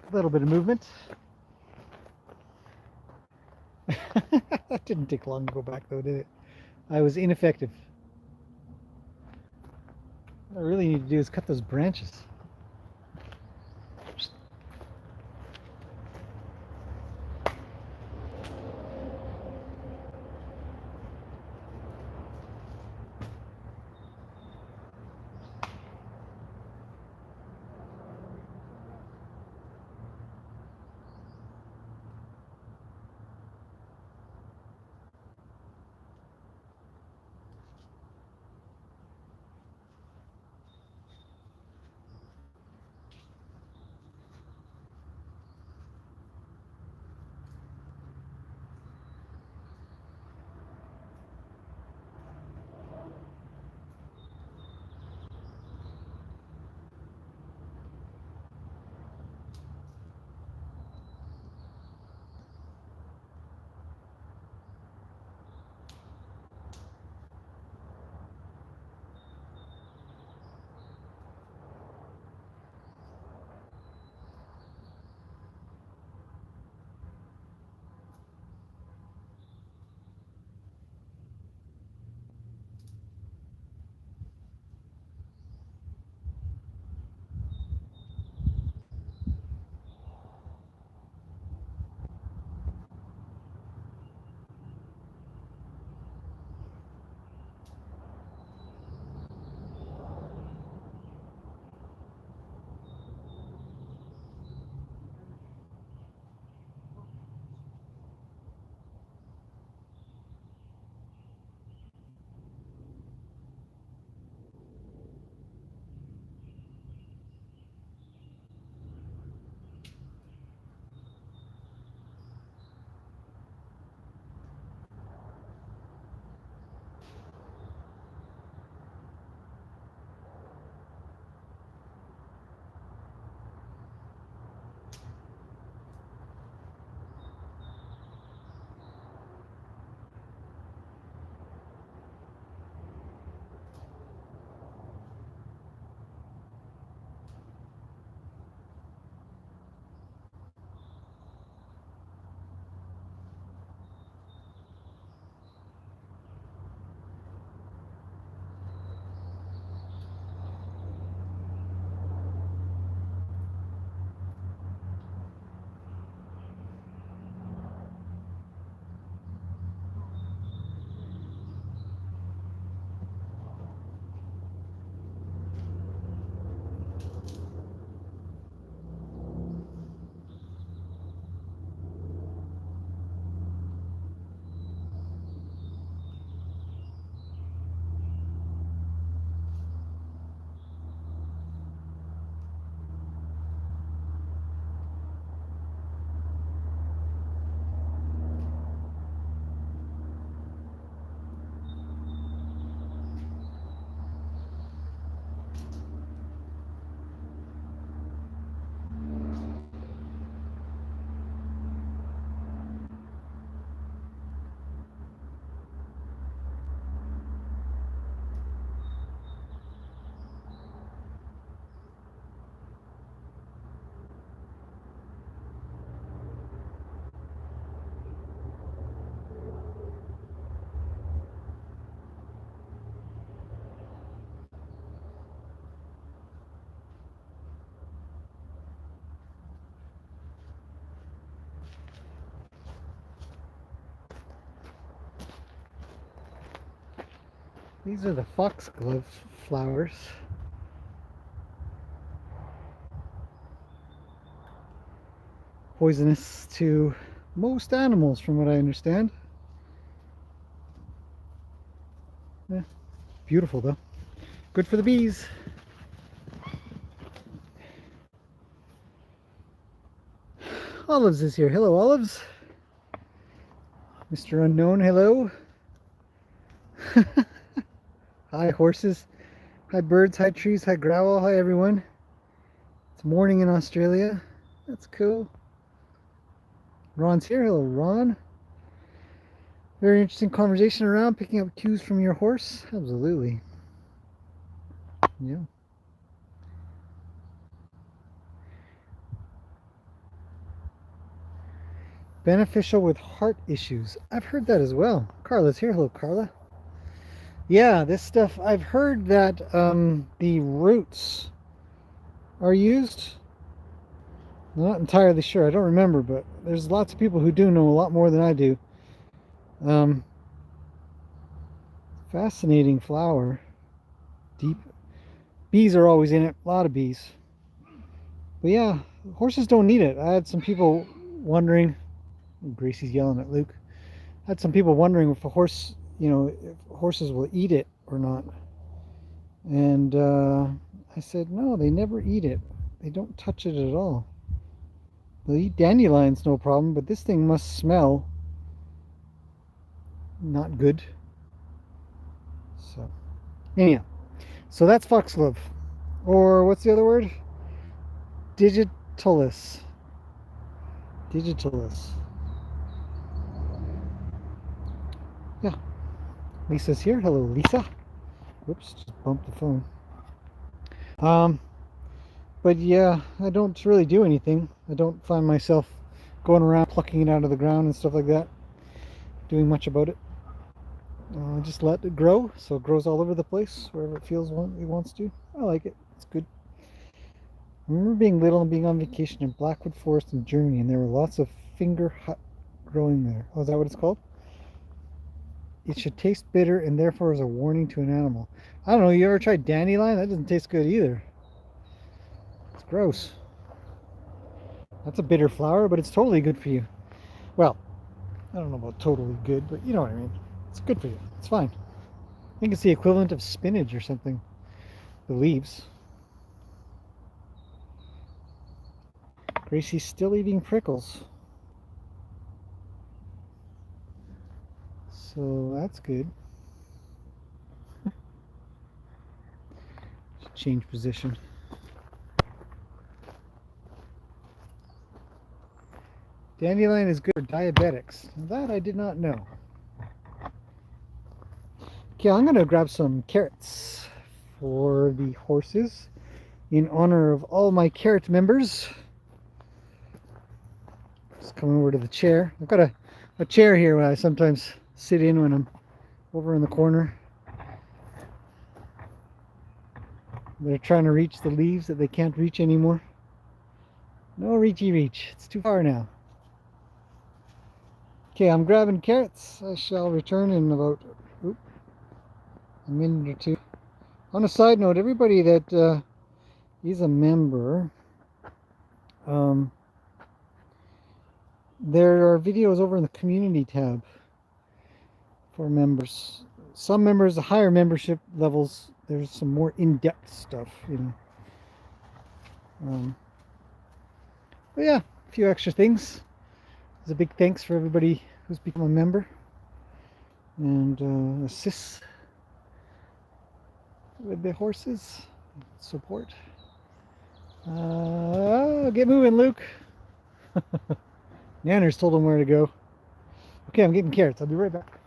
a little bit of movement. That didn't take long to go back though, did it? I was ineffective. What I really need to do is cut those branches. These are the foxglove flowers. Poisonous to most animals, from what I understand. Yeah, beautiful though. Good for the bees. Olives is here. Hello, Olives. Mr. Unknown, hello. Hi, horses. Hi, birds. Hi, trees. Hi, growl. Hi, everyone. It's morning in Australia. That's cool. Ron's here. Hello, Ron. Very interesting conversation around picking up cues from your horse. Absolutely. Yeah. Beneficial with heart issues. I've heard that as well. Carla's here. Hello, Carla. Yeah, this stuff, I've heard that the roots are used. I'm not entirely sure. I don't remember, but there's lots of people who do know a lot more than I do. Fascinating flower. Deep. Bees are always in it. A lot of bees. But yeah, horses don't need it. I had some people wondering. Gracie's yelling at Luke. I had some people wondering if a horse, if horses will eat it or not. And I said, no, they never eat it. They don't touch it at all. They'll eat dandelions, no problem, but this thing must smell not good. So, anyhow, so that's foxglove. Or what's the other word? Digitalis. Digitalis. Yeah. Lisa's here. Hello, Lisa. Whoops, just bumped the phone. But yeah, I don't really do anything. I don't find myself going around plucking it out of the ground and stuff like that, doing much about it. I just let it grow, so it grows all over the place, wherever it feels it wants to. I like it. It's good. I remember being little and being on vacation in Blackwood Forest in Germany, and there were lots of finger hut growing there. Oh, is that what it's called? It should taste bitter and therefore is a warning to an animal. I don't know, you ever tried dandelion? That doesn't taste good either. It's gross. That's a bitter flower, but it's totally good for you. Well, I don't know about totally good, but you know what I mean. It's good for you. It's fine. I think it's the equivalent of spinach or something. The leaves. Gracie's still eating prickles. So that's good. Change position. Dandelion is good for diabetics. That I did not know. Okay, I'm going to grab some carrots for the horses in honor of all my carrot members. Just coming over to the chair. I've got a chair here where I sometimes sit in when I'm over in the corner. They're trying to reach the leaves that they can't reach anymore. No reachy reach. It's too far now. Okay, I'm grabbing carrots. I shall return in about a minute or two. On a side note, everybody that is a member, there are videos over in the community tab for members. Some members, the higher membership levels, there's some more in-depth stuff, but yeah, a few extra things. There's a big thanks for everybody who's become a member and assists with the horses support. Get moving, Luke. Nanners told him where to go. Okay, I'm getting carrots. I'll be right back.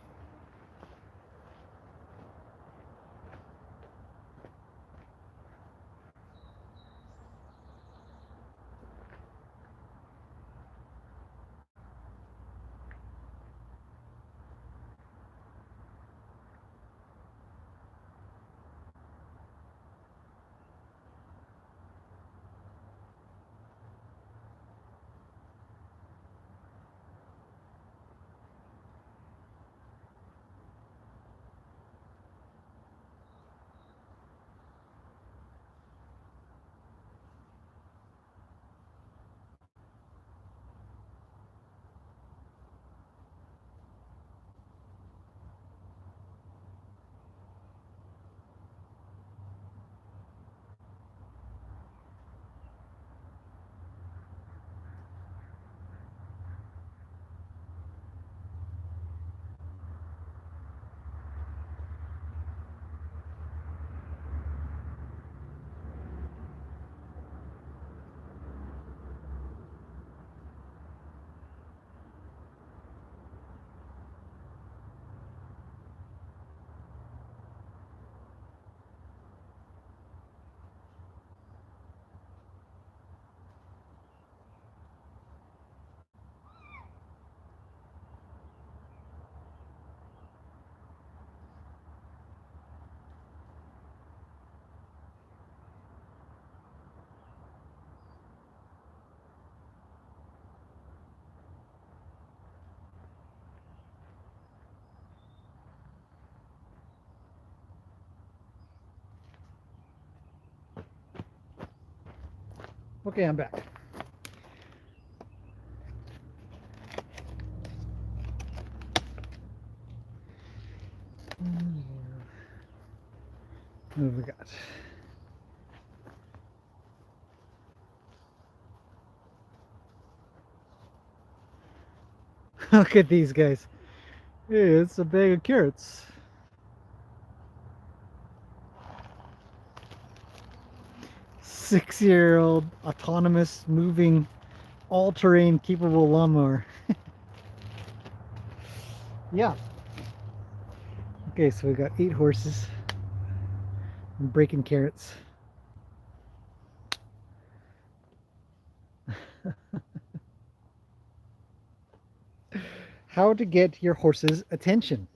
Okay, I'm back. What have we got? Look at these guys. Hey, it's a bag of carrots. Six-year-old autonomous moving all-terrain capable lawnmower. Yeah. Okay, so we got 8 horses. I'm breaking carrots. How to get your horse's attention.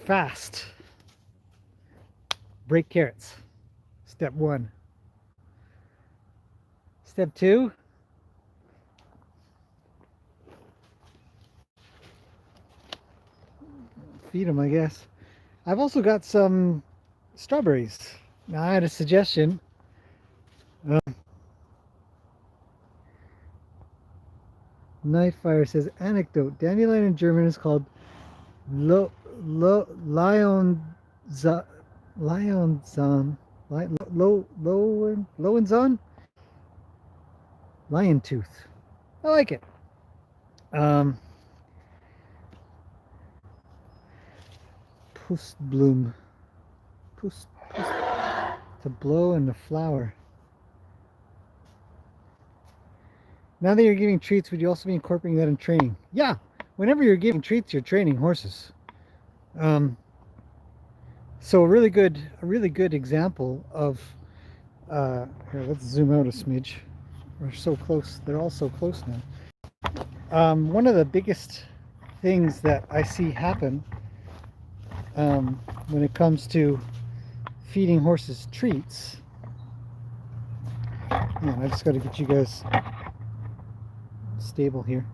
Fast. Break carrots. Step 1. Step 2. Feed them, I guess. I've also got some strawberries. Now I had a suggestion. Nightfire says, anecdote. Dandelion in German is called Lionzahn. Lionzahn? Lion tooth. I like it. Pustblume. Pust. To blow in the flower. Now that you're giving treats, would you also be incorporating that in training? Yeah, whenever you're giving treats, you're training horses. So a really good example of here, let's zoom out a smidge. We're so close. They're all so close now. One of the biggest things that I see happen when it comes to feeding horses treats. Yeah, I just got to get you guys stable here.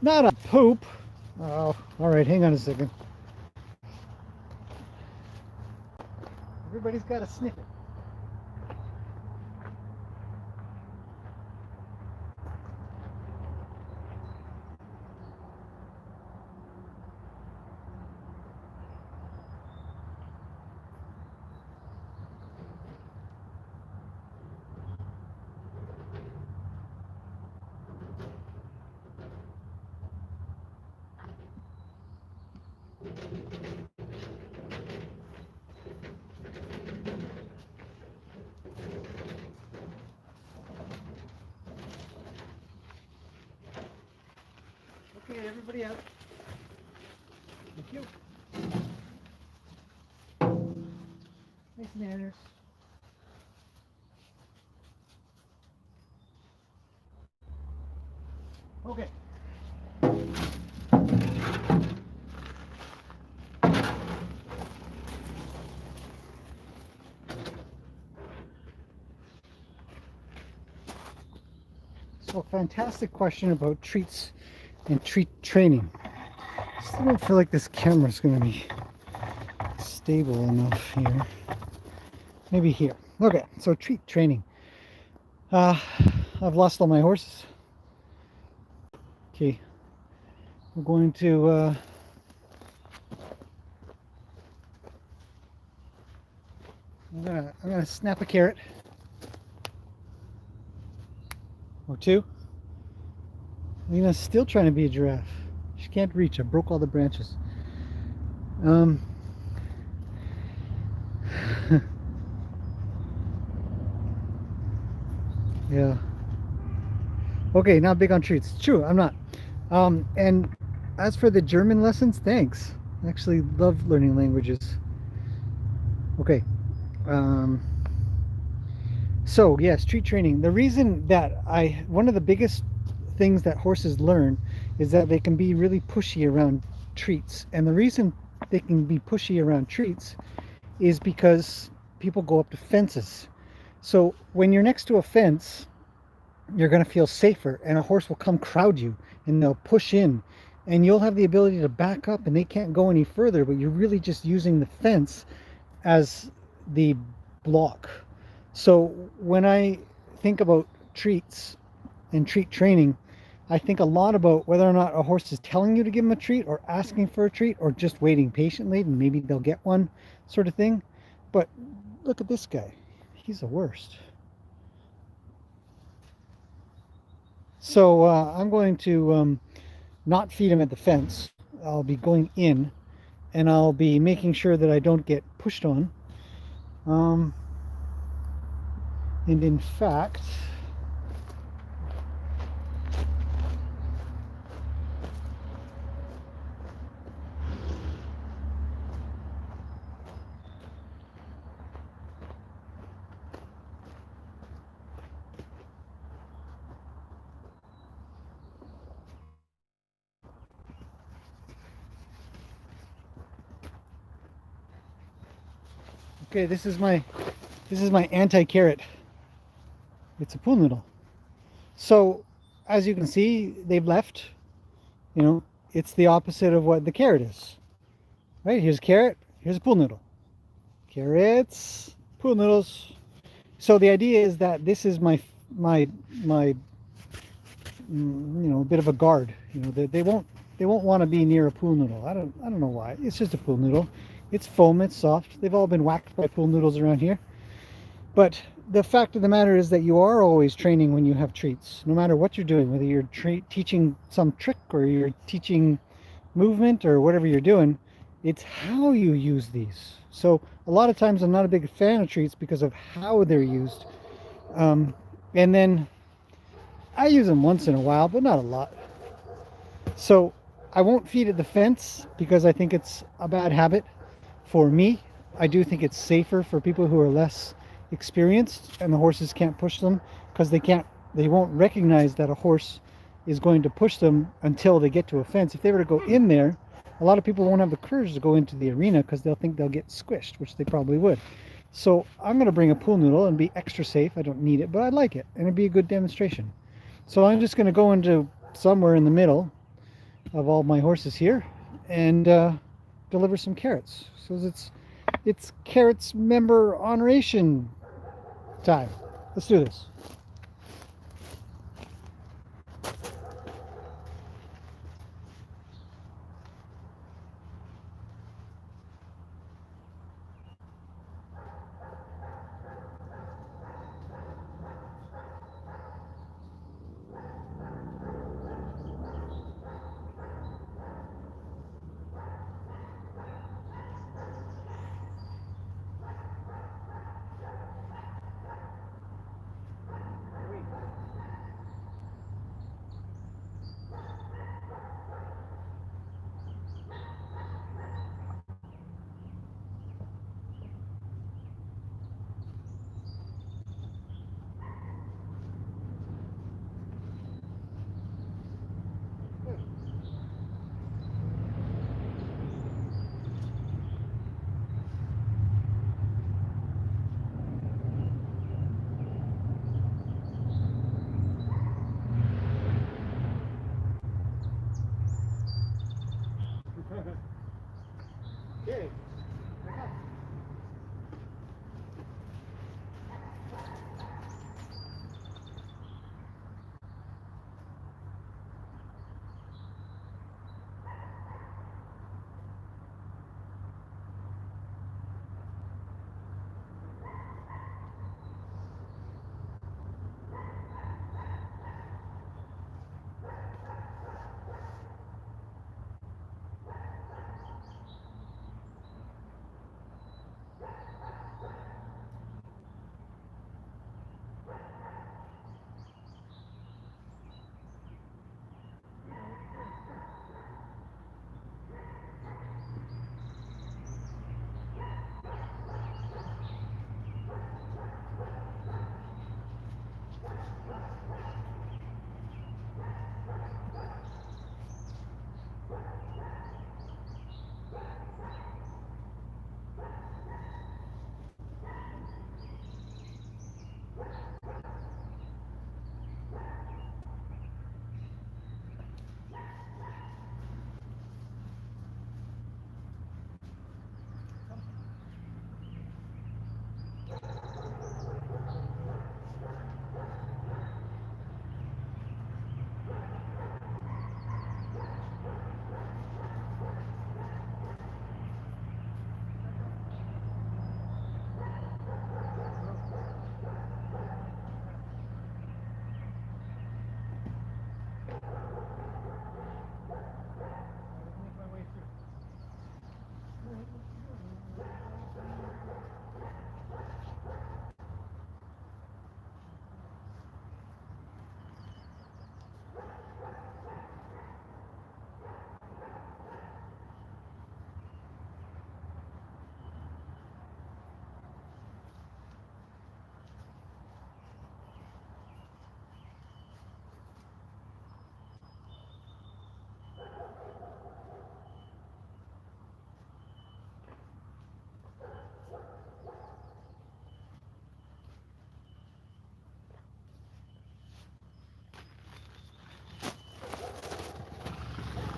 Not a poop. Oh, all right, hang on a second. Everybody's got to sniff it. Okay, everybody out. Thank you. Nice manners. Okay. So, fantastic question about treats and treat training. I still don't feel like this camera's going to be stable enough here. Maybe here. Okay, so treat training. I've lost all my horses. Okay, we're going to I'm gonna snap a carrot or two. Lena's still trying to be a giraffe. She can't reach. I broke all the branches. Yeah. Okay, not big on treats. It's true, I'm not. And as for the German lessons, thanks. I actually love learning languages. Okay. So yes, treat training. The reason that one of the biggest things that horses learn is that they can be really pushy around treats. And the reason they can be pushy around treats is because people go up to fences. So when you're next to a fence, you're going to feel safer, and a horse will come crowd you and they'll push in, and you'll have the ability to back up and they can't go any further, but you're really just using the fence as the block. So when I think about treats and treat training, I think a lot about whether or not a horse is telling you to give him a treat or asking for a treat or just waiting patiently and maybe they'll get one, sort of thing. But look at this guy. He's the worst. So I'm going to not feed him at the fence. I'll be going in and I'll be making sure that I don't get pushed on. And in fact, okay, this is my anti-carrot. It's a pool noodle. So as you can see, they've left. You know, it's the opposite of what the carrot is. Right? Here's a carrot, here's a pool noodle. Carrots, pool noodles. So the idea is that this is my you know, a bit of a guard. You know, they won't want to be near a pool noodle. I don't know why. It's just a pool noodle. It's foam, it's soft. They've all been whacked by pool noodles around here. But the fact of the matter is that you are always training when you have treats, no matter what you're doing, whether you're teaching some trick or you're teaching movement or whatever you're doing, it's how you use these. So a lot of times I'm not a big fan of treats because of how they're used. And then I use them once in a while, but not a lot. So I won't feed at the fence because I think it's a bad habit for me. I do think it's safer for people who are less experienced and the horses can't push them because they won't recognize that a horse is going to push them until they get to a fence. If they were to go in there, a lot of people won't have the courage to go into the arena because they'll think they'll get squished, which they probably would. So I'm going to bring a pool noodle and be extra safe. I don't need it, but I like it and it'd be a good demonstration. So I'm just going to go into somewhere in the middle of all my horses here and deliver some carrots. So it's carrots member honoration time. Let's do this. Okay.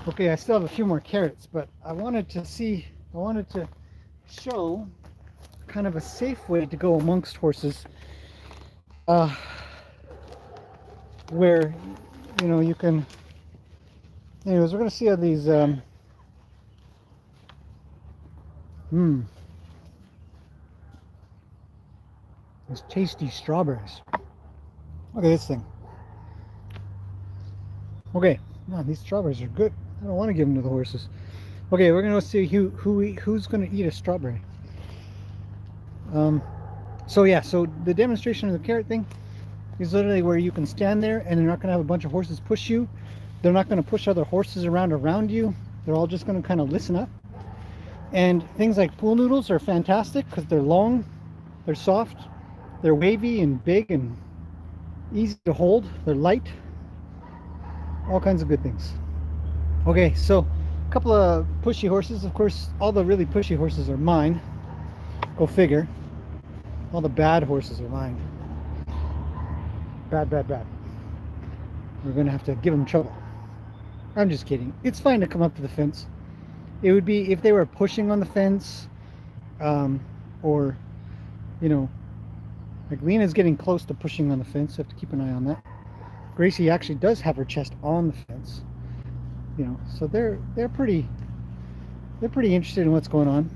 Okay, I still have a few more carrots, but I wanted to show kind of a safe way to go amongst horses, uh, where, you know, you can, anyways, we're going to see how these, these tasty strawberries. Look at this thing. Okay, no, these strawberries are good. I don't want to give them to the horses. Okay, we're gonna see who's gonna eat a strawberry. So yeah, so the demonstration of the carrot thing is literally where you can stand there and they're not gonna have a bunch of horses push you. They're not gonna push other horses around you. They're all just gonna kind of listen up. And things like pool noodles are fantastic because they're long, they're soft, they're wavy and big and easy to hold. They're light. All kinds of good things. Okay, so a couple of pushy horses. Of course, all the really pushy horses are mine. Go figure. All the bad horses are mine. Bad, bad, bad. We're gonna have to give them trouble. I'm just kidding. It's fine to come up to the fence. It would be if they were pushing on the fence, or, you know, like Lena's getting close to pushing on the fence. So I have to keep an eye on that. Gracie actually does have her chest on the fence. You know, so they're pretty interested in what's going on.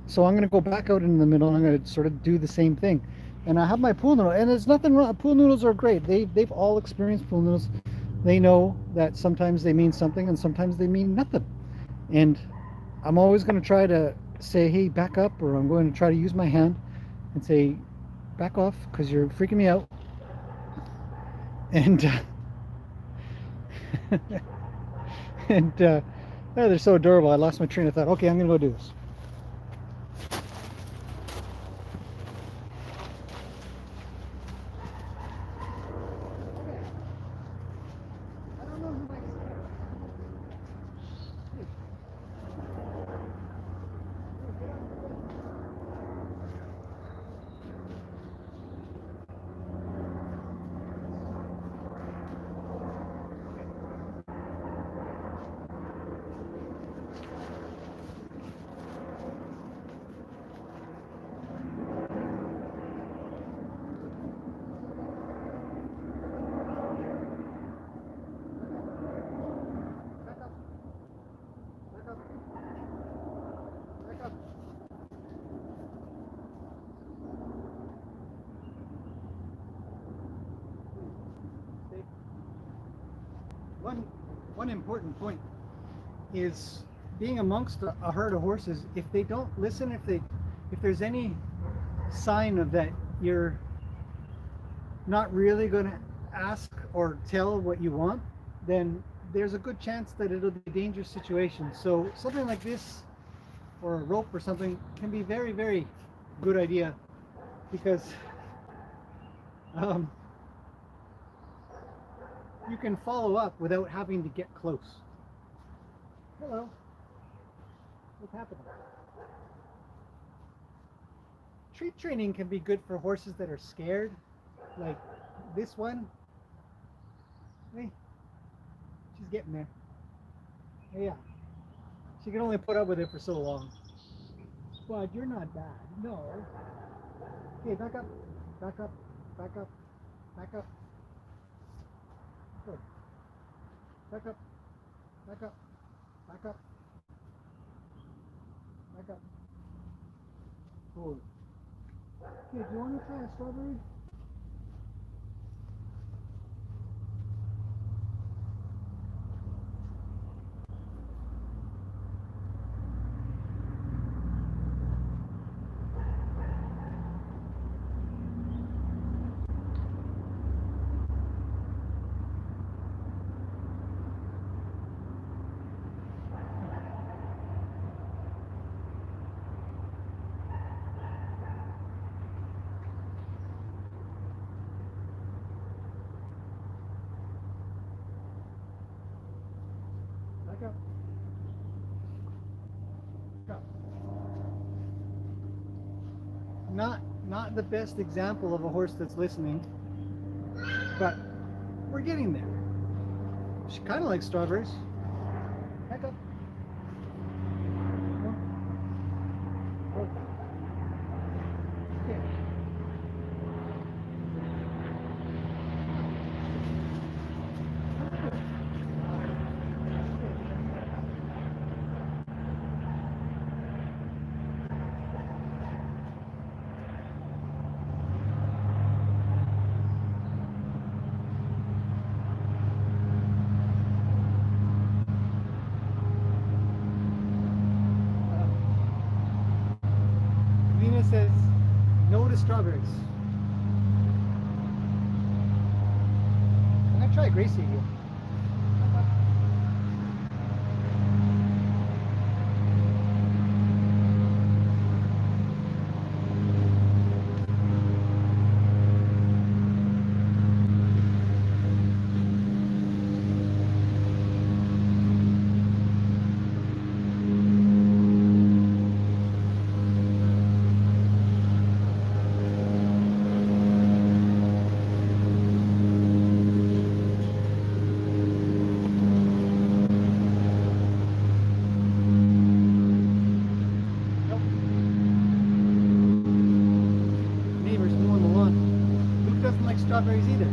So I'm going to go back out in the middle and I'm going to sort of do the same thing. And I have my pool noodle, and there's nothing wrong. Pool noodles are great. They've all experienced pool noodles. They know that sometimes they mean something and sometimes they mean nothing. And I'm always going to try to say, hey, back up, or I'm going to try to use my hand and say, back off, because you're freaking me out. And and oh, they're so adorable. I lost my train of thought. Okay, I'm gonna go do this. One important point is being amongst a herd of horses. If they don't listen, if there's any sign of that you're not really going to ask or tell what you want, then there's a good chance that it'll be a dangerous situation. So something like this, or a rope or something, can be very, very good idea, because you can follow up without having to get close. Hello. What's happening? Treat training can be good for horses that are scared, like this one. Hey, she's getting there. Yeah, she can only put up with it for so long. But you're not bad. No. Okay, back up, back up, back up, back up. Good. Back up, back up, back up, back up. Good. Okay, do you want to try a strawberry? Back up. Back up. Not the best example of a horse that's listening, but we're getting there. She kind of likes strawberries. Back up. says no to strawberries. I'm gonna try Gracie again. Strawberries either.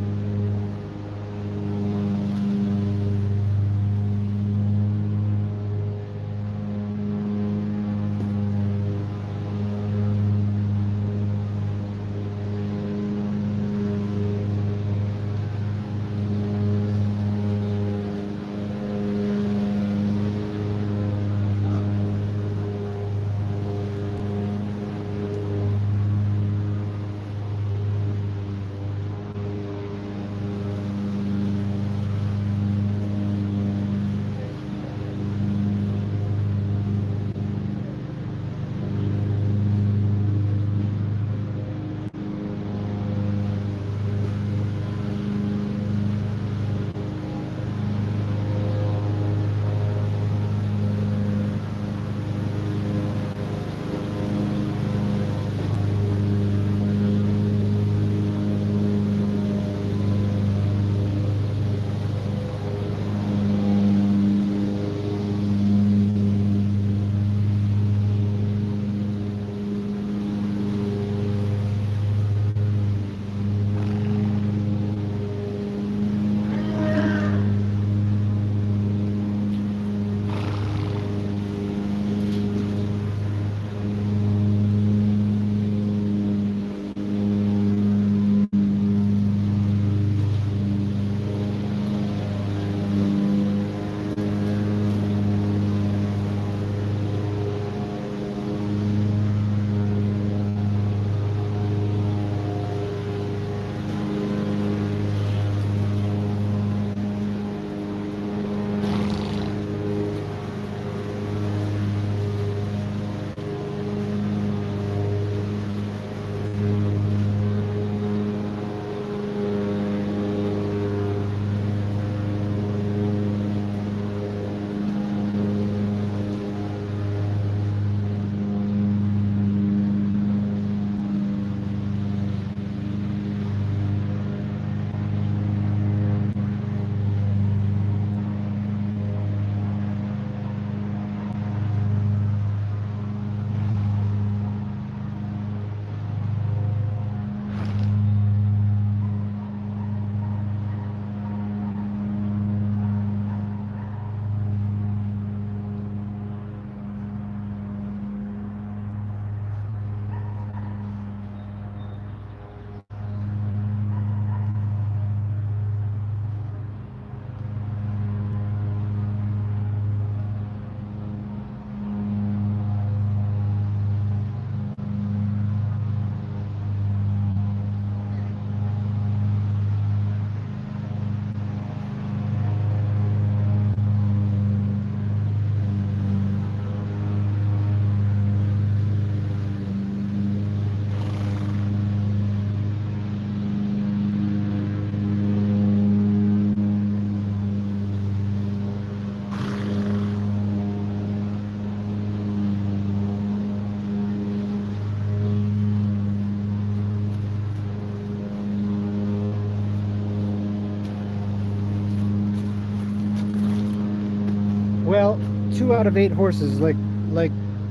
Well, 2 out of 8 horses like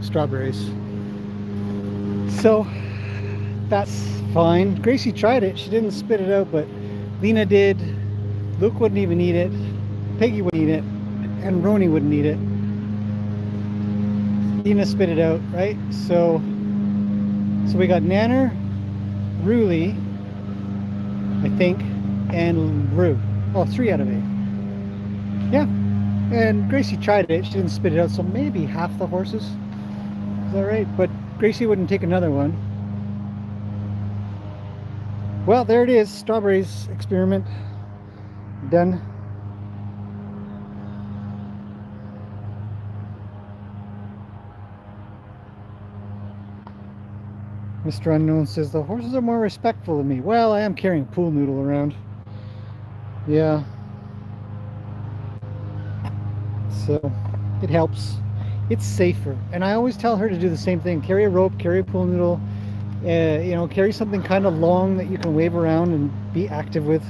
strawberries. So that's fine. Gracie tried it. She didn't spit it out, but Lena did. Luke wouldn't even eat it. Peggy wouldn't eat it. And Roni wouldn't eat it. Lena spit it out, right? So we got Nanner, Ruli, I think, and Rue. Oh, 3 out of 8. Yeah. And Gracie tried it. She didn't spit it out, so maybe half the horses. Is that right? But Gracie wouldn't take another one. Well, there it is. Strawberries experiment done. Mr. Unknown says the horses are more respectful of me. Well, I am carrying a pool noodle around. Yeah. So it helps. It's safer. And I always tell her to do the same thing. Carry a rope, carry a pool noodle, you know, carry something kind of long that you can wave around and be active with.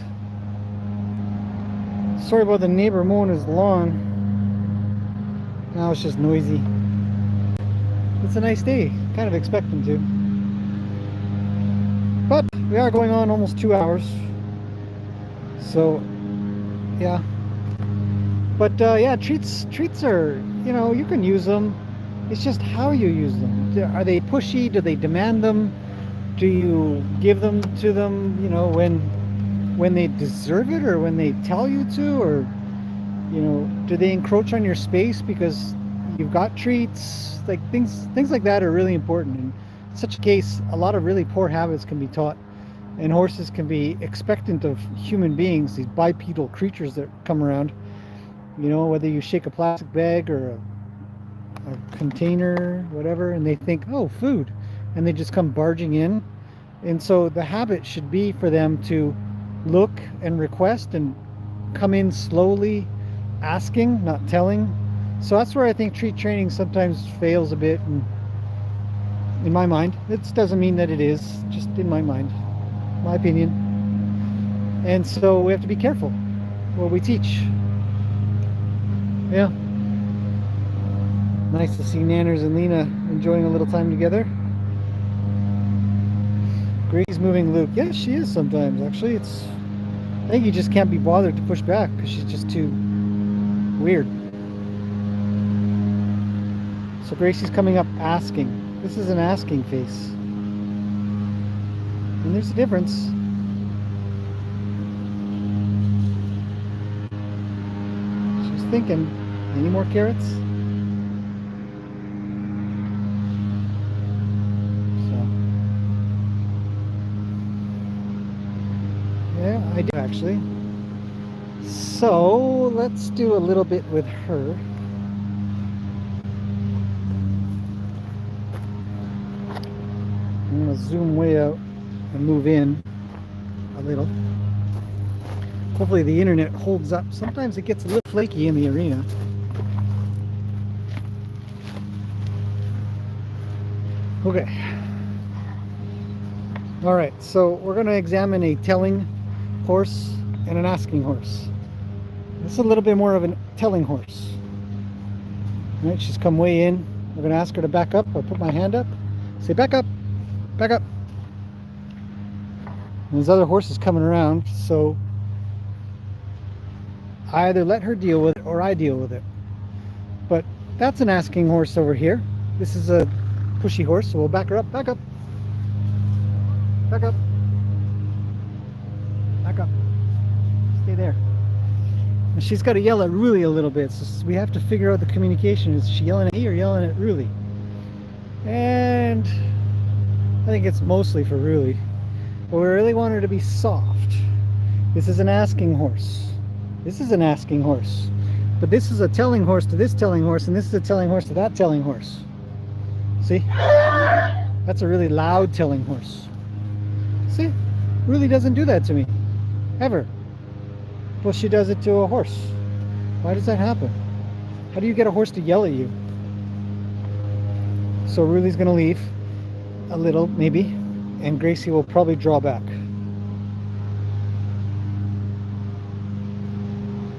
Sorry about the neighbor mowing his lawn. Now it's just noisy. It's a nice day. Kind of expect them to. But we are going on almost 2 hours. So, yeah. But yeah, treats are, you know, you can use them. It's just how you use them. Are they pushy? Do they demand them? Do you give them to them, you know, when they deserve it, or when they tell you to, or, you know, do they encroach on your space because you've got treats? Like things like that are really important. In such a case, a lot of really poor habits can be taught, and horses can be expectant of human beings, these bipedal creatures that come around. You know, whether you shake a plastic bag or a container, whatever, and they think, oh, food, and they just come barging in. And so the habit should be for them to look and request and come in slowly, asking, not telling. So that's where I think treat training sometimes fails a bit, in my mind. It doesn't mean that it is, just in my mind, my opinion. And so we have to be careful what we teach. Yeah. Nice to see Nanners and Lena enjoying a little time together. Gray's moving Luke. Yeah, she is sometimes, actually. I think you just can't be bothered to push back because she's just too weird. So Gracie's coming up asking. This is an asking face. And there's a difference. She's thinking, any more carrots? Yeah, I do actually. So let's do a little bit with her. I'm going to zoom way out and move in a little. Hopefully the internet holds up. Sometimes it gets a little flaky in the arena. Okay. All right, so we're going to examine a telling horse and an asking horse. This is a little bit more of a telling horse. All right, she's come way in. We're going to ask her to back up. I'll put my hand up. Say, back up, back up. And there's other horses coming around, so I either let her deal with it or I deal with it. But that's an asking horse over here. This is a pushy horse, so we'll back her up. Back up. Back up. Back up. Stay there. And she's got to yell at Ruli a little bit, so we have to figure out the communication. Is she yelling at me or yelling at Ruli? And I think it's mostly for Ruli. But we really want her to be soft. This is an asking horse. This is an asking horse. But this is a telling horse to this telling horse, and this is a telling horse to that telling horse. See? That's a really loud telling horse. See? Ruli doesn't do that to me. Ever. Well, she does it to a horse. Why does that happen? How do you get a horse to yell at you? So Ruli's going to leave a little, maybe, and Gracie will probably draw back.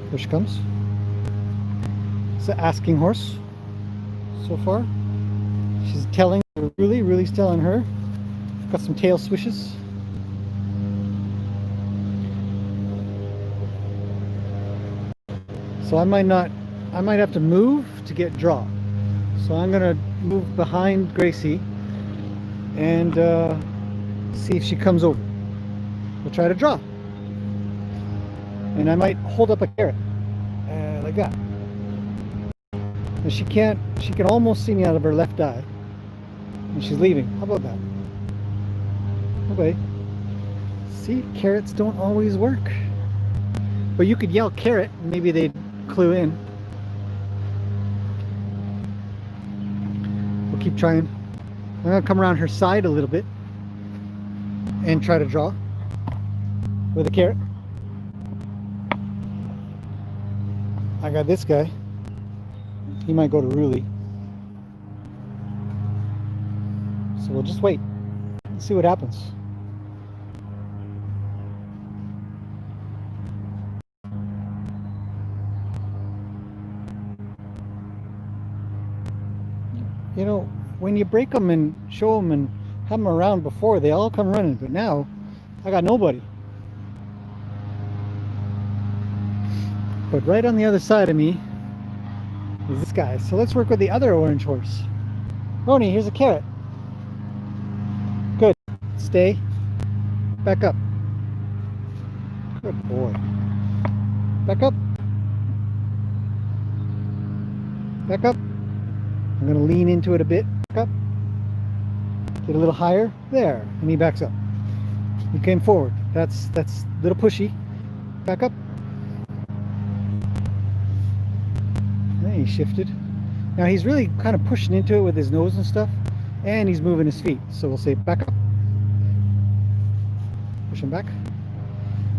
Here she comes. It's an asking horse so far. She's telling Ruli. Ruli's telling her. Got some tail swishes. So I might have to move to get draw. So I'm gonna move behind Gracie and see if she comes over. We'll try to draw. And I might hold up a carrot, like that. And she can almost see me out of her left eye. And she's leaving. How about that? Okay. See, carrots don't always work. But you could yell carrot, and maybe they'd clue in. We'll keep trying. I'm gonna come around her side a little bit and try to draw with a carrot. I got this guy. He might go to Ruli. So we'll just wait. Let's see what happens. You know, when you break them and show them and have them around before, they all come running. But now, I got nobody. But right on the other side of me is this guy. So let's work with the other orange horse. Roni, here's a carrot. Good. Stay. Back up. Good boy. Back up. Back up. I'm going to lean into it a bit. Back up. Get a little higher. There. And he backs up. He came forward. That's a little pushy. Back up. And he shifted. Now he's really kind of pushing into it with his nose and stuff. And he's moving his feet. So we'll say back up. Push him back.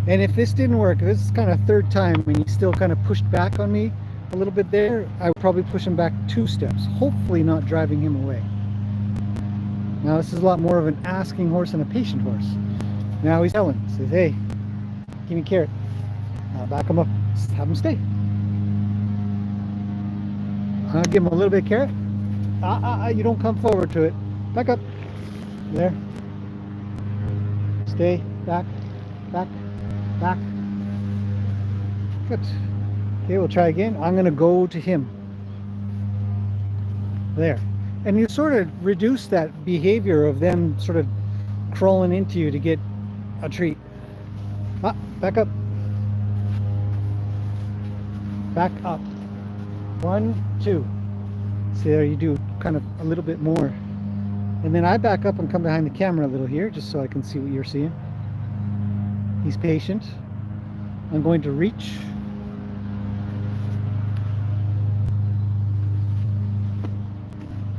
And if this didn't work, if this is kind of third time when he still kind of pushed back on me a little bit there, I would probably push him back 2 steps, hopefully not driving him away. Now this is a lot more of an asking horse than a patient horse. Now he's yelling, says, hey, give me a carrot. I'll back him up, have him stay. I'll give him a little bit of carrot. You don't come forward to it. Back up. There. Stay, back, back, back. Good. Okay, we'll try again. I'm going to go to him. There. And you sort of reduce that behavior of them sort of crawling into you to get a treat. Back up. Back up. 1, 2. See there, you do kind of a little bit more. And then I back up and come behind the camera a little here, just so I can see what you're seeing. He's patient. I'm going to reach.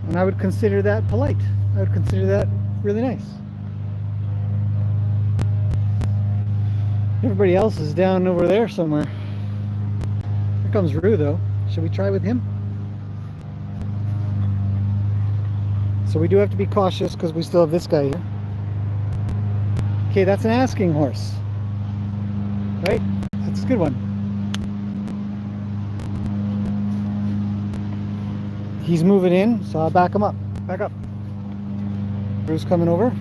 And I would consider that polite. I would consider that really nice. Everybody else is down over there somewhere. Here comes Rue though. Should we try with him? So we do have to be cautious because we still have this guy here. Okay, that's an asking horse. Right? That's a good one. He's moving in, so I'll back him up. Back up. Rue's coming over.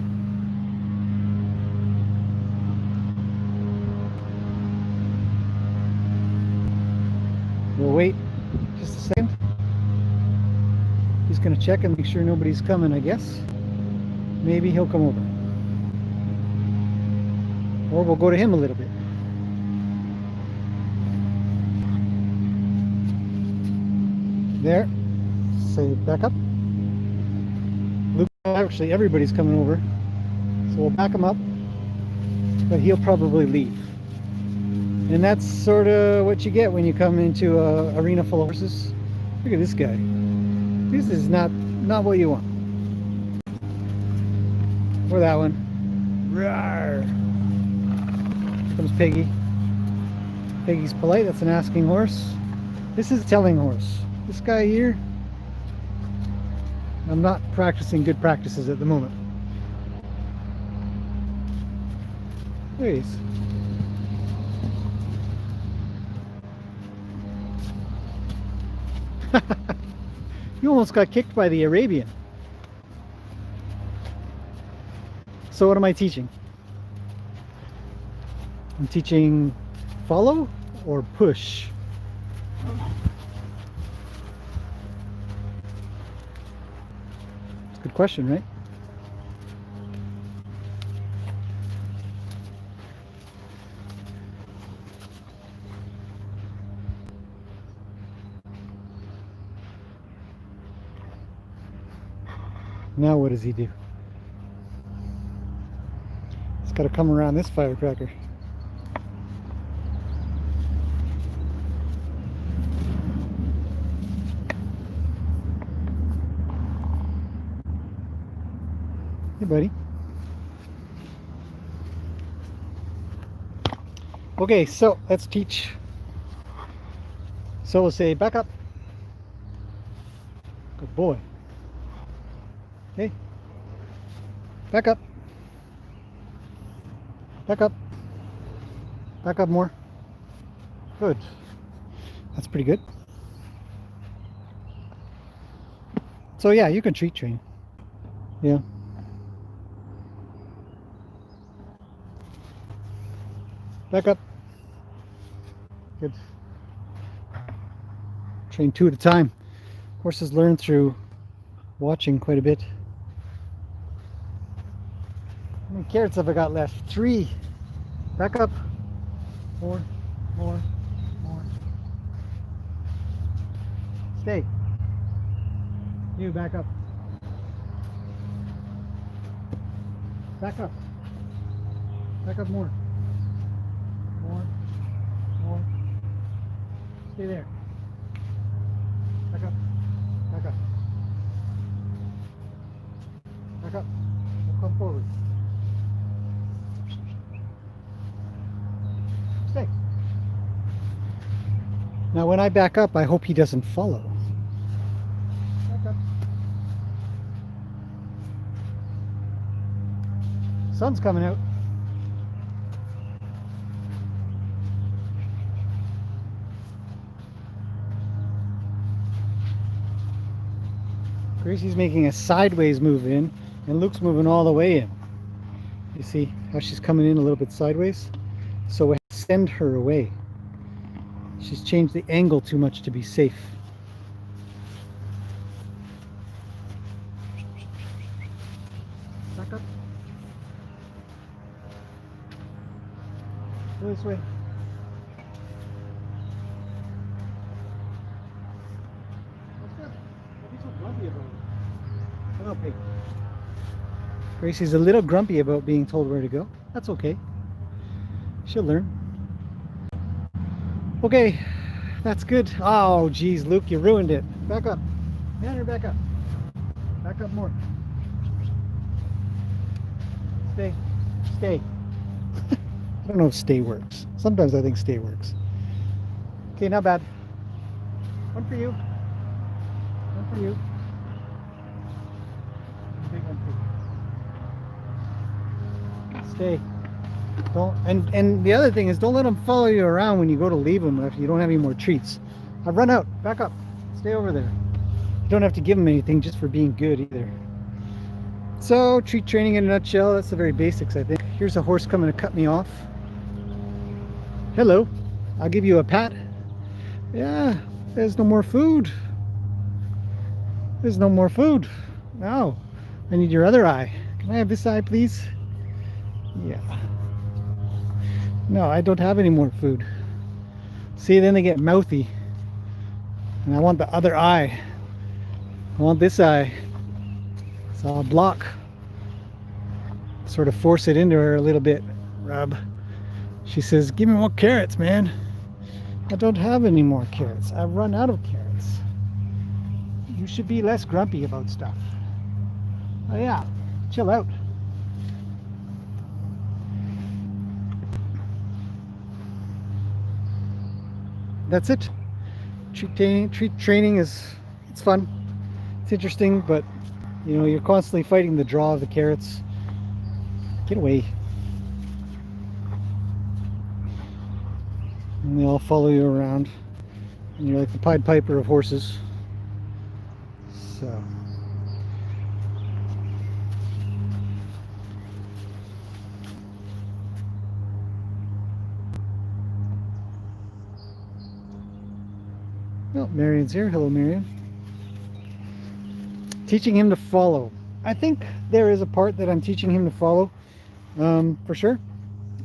We'll wait just a second. He's going to check and make sure nobody's coming, I guess. Maybe he'll come over. Or we'll go to him a little bit. There. Say back up. Luke, actually everybody's coming over. So we'll back him up. But he'll probably leave. And that's sort of what you get when you come into an arena full of horses. Look at this guy. This is not what you want. Or that one. Rawr. Here comes Peggy. Peggy's polite. That's an asking horse. This is a telling horse. This guy here, I'm not practicing good practices at the moment. There he is. You almost got kicked by the Arabian. So what am I teaching? I'm teaching follow or push. It's a good question, right? Now what does he do? This Got to come around this firecracker. Hey, buddy. Okay, so let's teach. So we'll say back up. Good boy. Okay. Back up. Back up. Back up more. Good. That's pretty good. So yeah, you can treat train. Yeah. Back up. Good. Train 2 at a time. Horses learn through watching quite a bit. How many carrots have I got left? 3. Back up. More. Stay. You back up. Back up. Back up more. More. Stay there. Back up. Back up. Back up. We'll come forward. Stay. Now when I back up, I hope he doesn't follow. Back up. Sun's coming out. Gracie's making a sideways move in, and Luke's moving all the way in. You see how she's coming in a little bit sideways? So we send her away. She's changed the angle too much to be safe. Back up. Go this way. Okay. Gracie's a little grumpy about being told where to go. That's okay. She'll learn. Okay, that's good. Oh, geez, Luke, you ruined it. Back up. Tanner, back up. Back up more. Stay. Stay. I don't know if stay works. Sometimes I think stay works. Okay, not bad. One for you. One for you. Big one for you. Stay. Don't, and the other thing is, don't let them follow you around when you go to leave them if you don't have any more treats. I've run out. Back up. Stay over there. You don't have to give them anything just for being good either. So, treat training in a nutshell, that's the very basics, I think. Here's a horse coming to cut me off. Hello. I'll give you a pat. Yeah, there's no more food. There's no more food. No. I need your other eye. Can I have this eye, please? Yeah. No, I don't have any more food. See, then they get mouthy. And I want the other eye. I want this eye. So I'll block. Sort of force it into her a little bit. Rub. She says, give me more carrots, man. I don't have any more carrots. I've run out of carrots. You should be less grumpy about stuff. Oh yeah, chill out. That's it. Treat training is, it's fun. It's interesting, but you know, you're constantly fighting the draw of the carrots. Get away. And they all follow you around. And you're like the Pied Piper of horses. So. Oh, Marion's here. Hello, Marion. Teaching him to follow. I think there is a part that I'm teaching him to follow, for sure.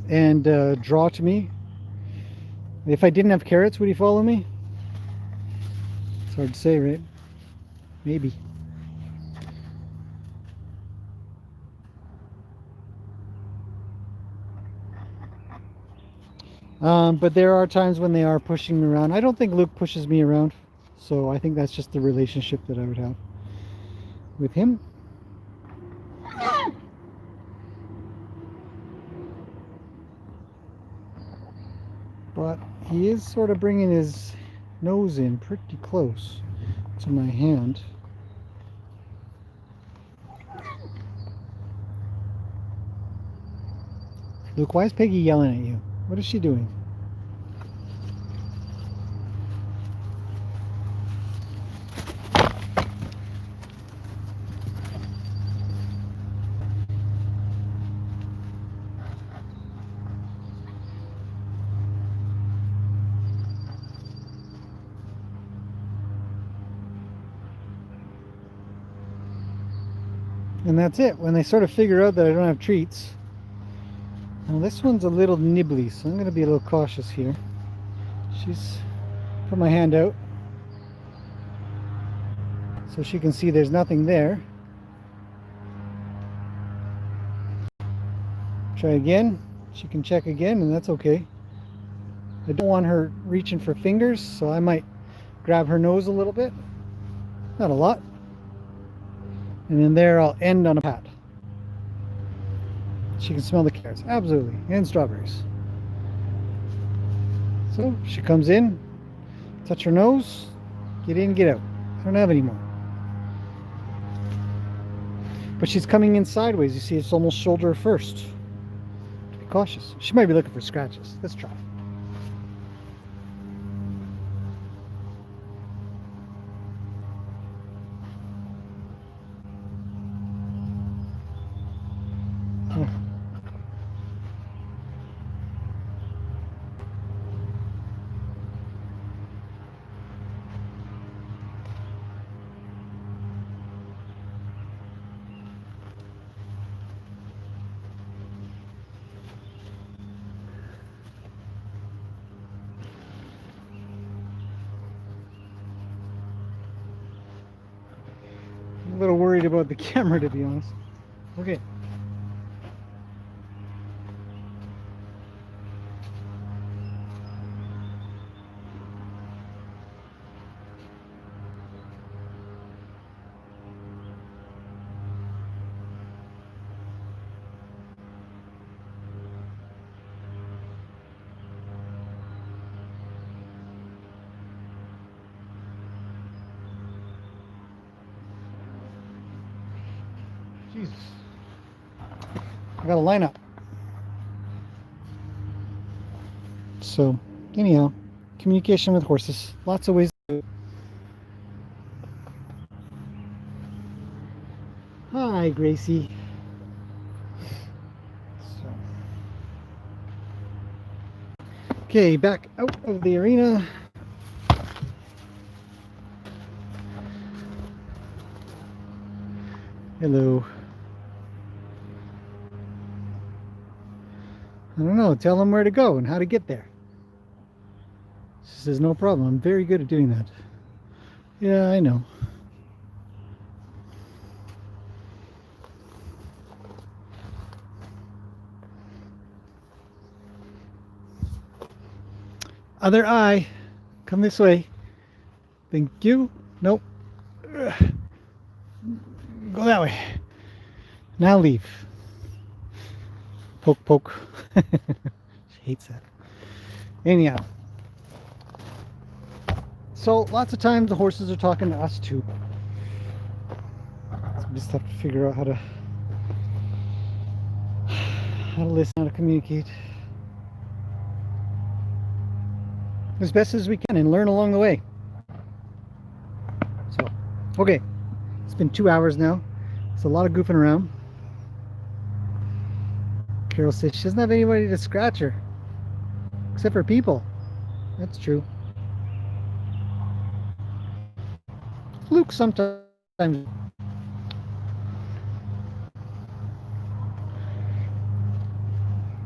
And draw to me. If I didn't have carrots, would he follow me? It's hard to say, right? Maybe. But there are times when they are pushing me around. I don't think Luke pushes me around, so I think that's just the relationship that I would have with him. But he is sort of bringing his nose in pretty close to my hand. Luke, why is Peggy yelling at you? What is she doing? And that's it. When they sort of figure out that I don't have treats. Now this one's a little nibbly, so I'm going to be a little cautious here. She's put my hand out so she can see there's nothing there. Try again. She can check again, and that's okay. I don't want her reaching for fingers, so I might grab her nose a little bit. Not a lot. And then there I'll end on a pat. She can smell the carrots, absolutely, and strawberries. So she comes in, touch her nose, get in, get out. I don't have any more. But she's coming in sideways. You see, it's almost shoulder first. Be cautious. She might be looking for scratches. Let's try. Oh. A little worried about the camera, to be honest. Okay. Jesus. I got a lineup. So, anyhow, communication with horses. Lots of ways to do it. Hi, Gracie. So. Okay, back out of the arena. Hello. I don't know, tell them where to go and how to get there. She says, no problem, I'm very good at doing that. Yeah, I know. Other eye, come this way. Thank you. Nope. Go that way. Now leave. Poke, poke. She hates that. Anyhow. So lots of times the horses are talking to us too. So we just have to figure out how to listen, how to communicate as best as we can and learn along the way. So, okay. It's been 2 hours now. It's a lot of goofing around. Carol says she doesn't have anybody to scratch her. Except for people. That's true. Luke sometimes.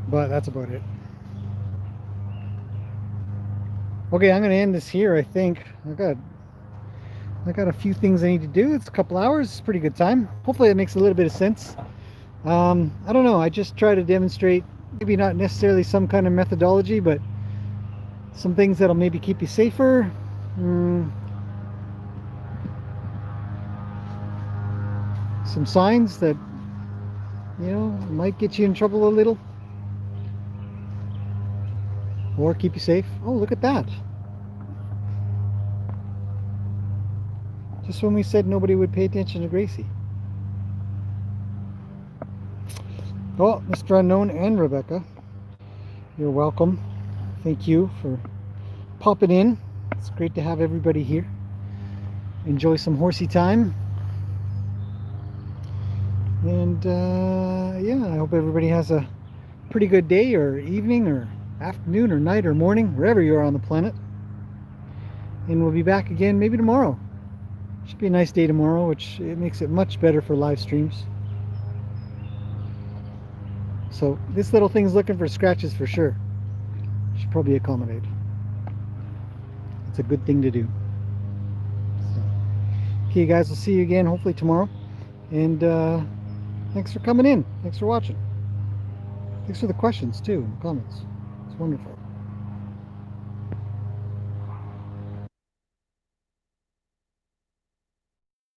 But that's about it. Okay, I'm going to end this here, I think. I got a few things I need to do. It's a couple hours. It's a pretty good time. Hopefully it makes a little bit of sense. I don't know. I just try to demonstrate, maybe not necessarily some kind of methodology, but Some things that'll maybe keep you safer. Some signs that, might get you in trouble a little. Or keep you safe. Oh, look at that. Just when we said nobody would pay attention to Gracie. Oh, Mr. Unknown and Rebecca, you're welcome. Thank you for popping in. It's great to have everybody here. Enjoy some horsey time. And yeah, I hope everybody has a pretty good day or evening or afternoon or night or morning, wherever you are on the planet. And we'll be back again maybe tomorrow. Should be a nice day tomorrow, which it makes it much better for live streams. So this little thing's looking for scratches for sure. Should probably accommodate. It's a good thing to do. So, okay, guys, we'll see you again hopefully tomorrow. And thanks for coming in. Thanks for watching. Thanks for the questions too in the comments. It's wonderful.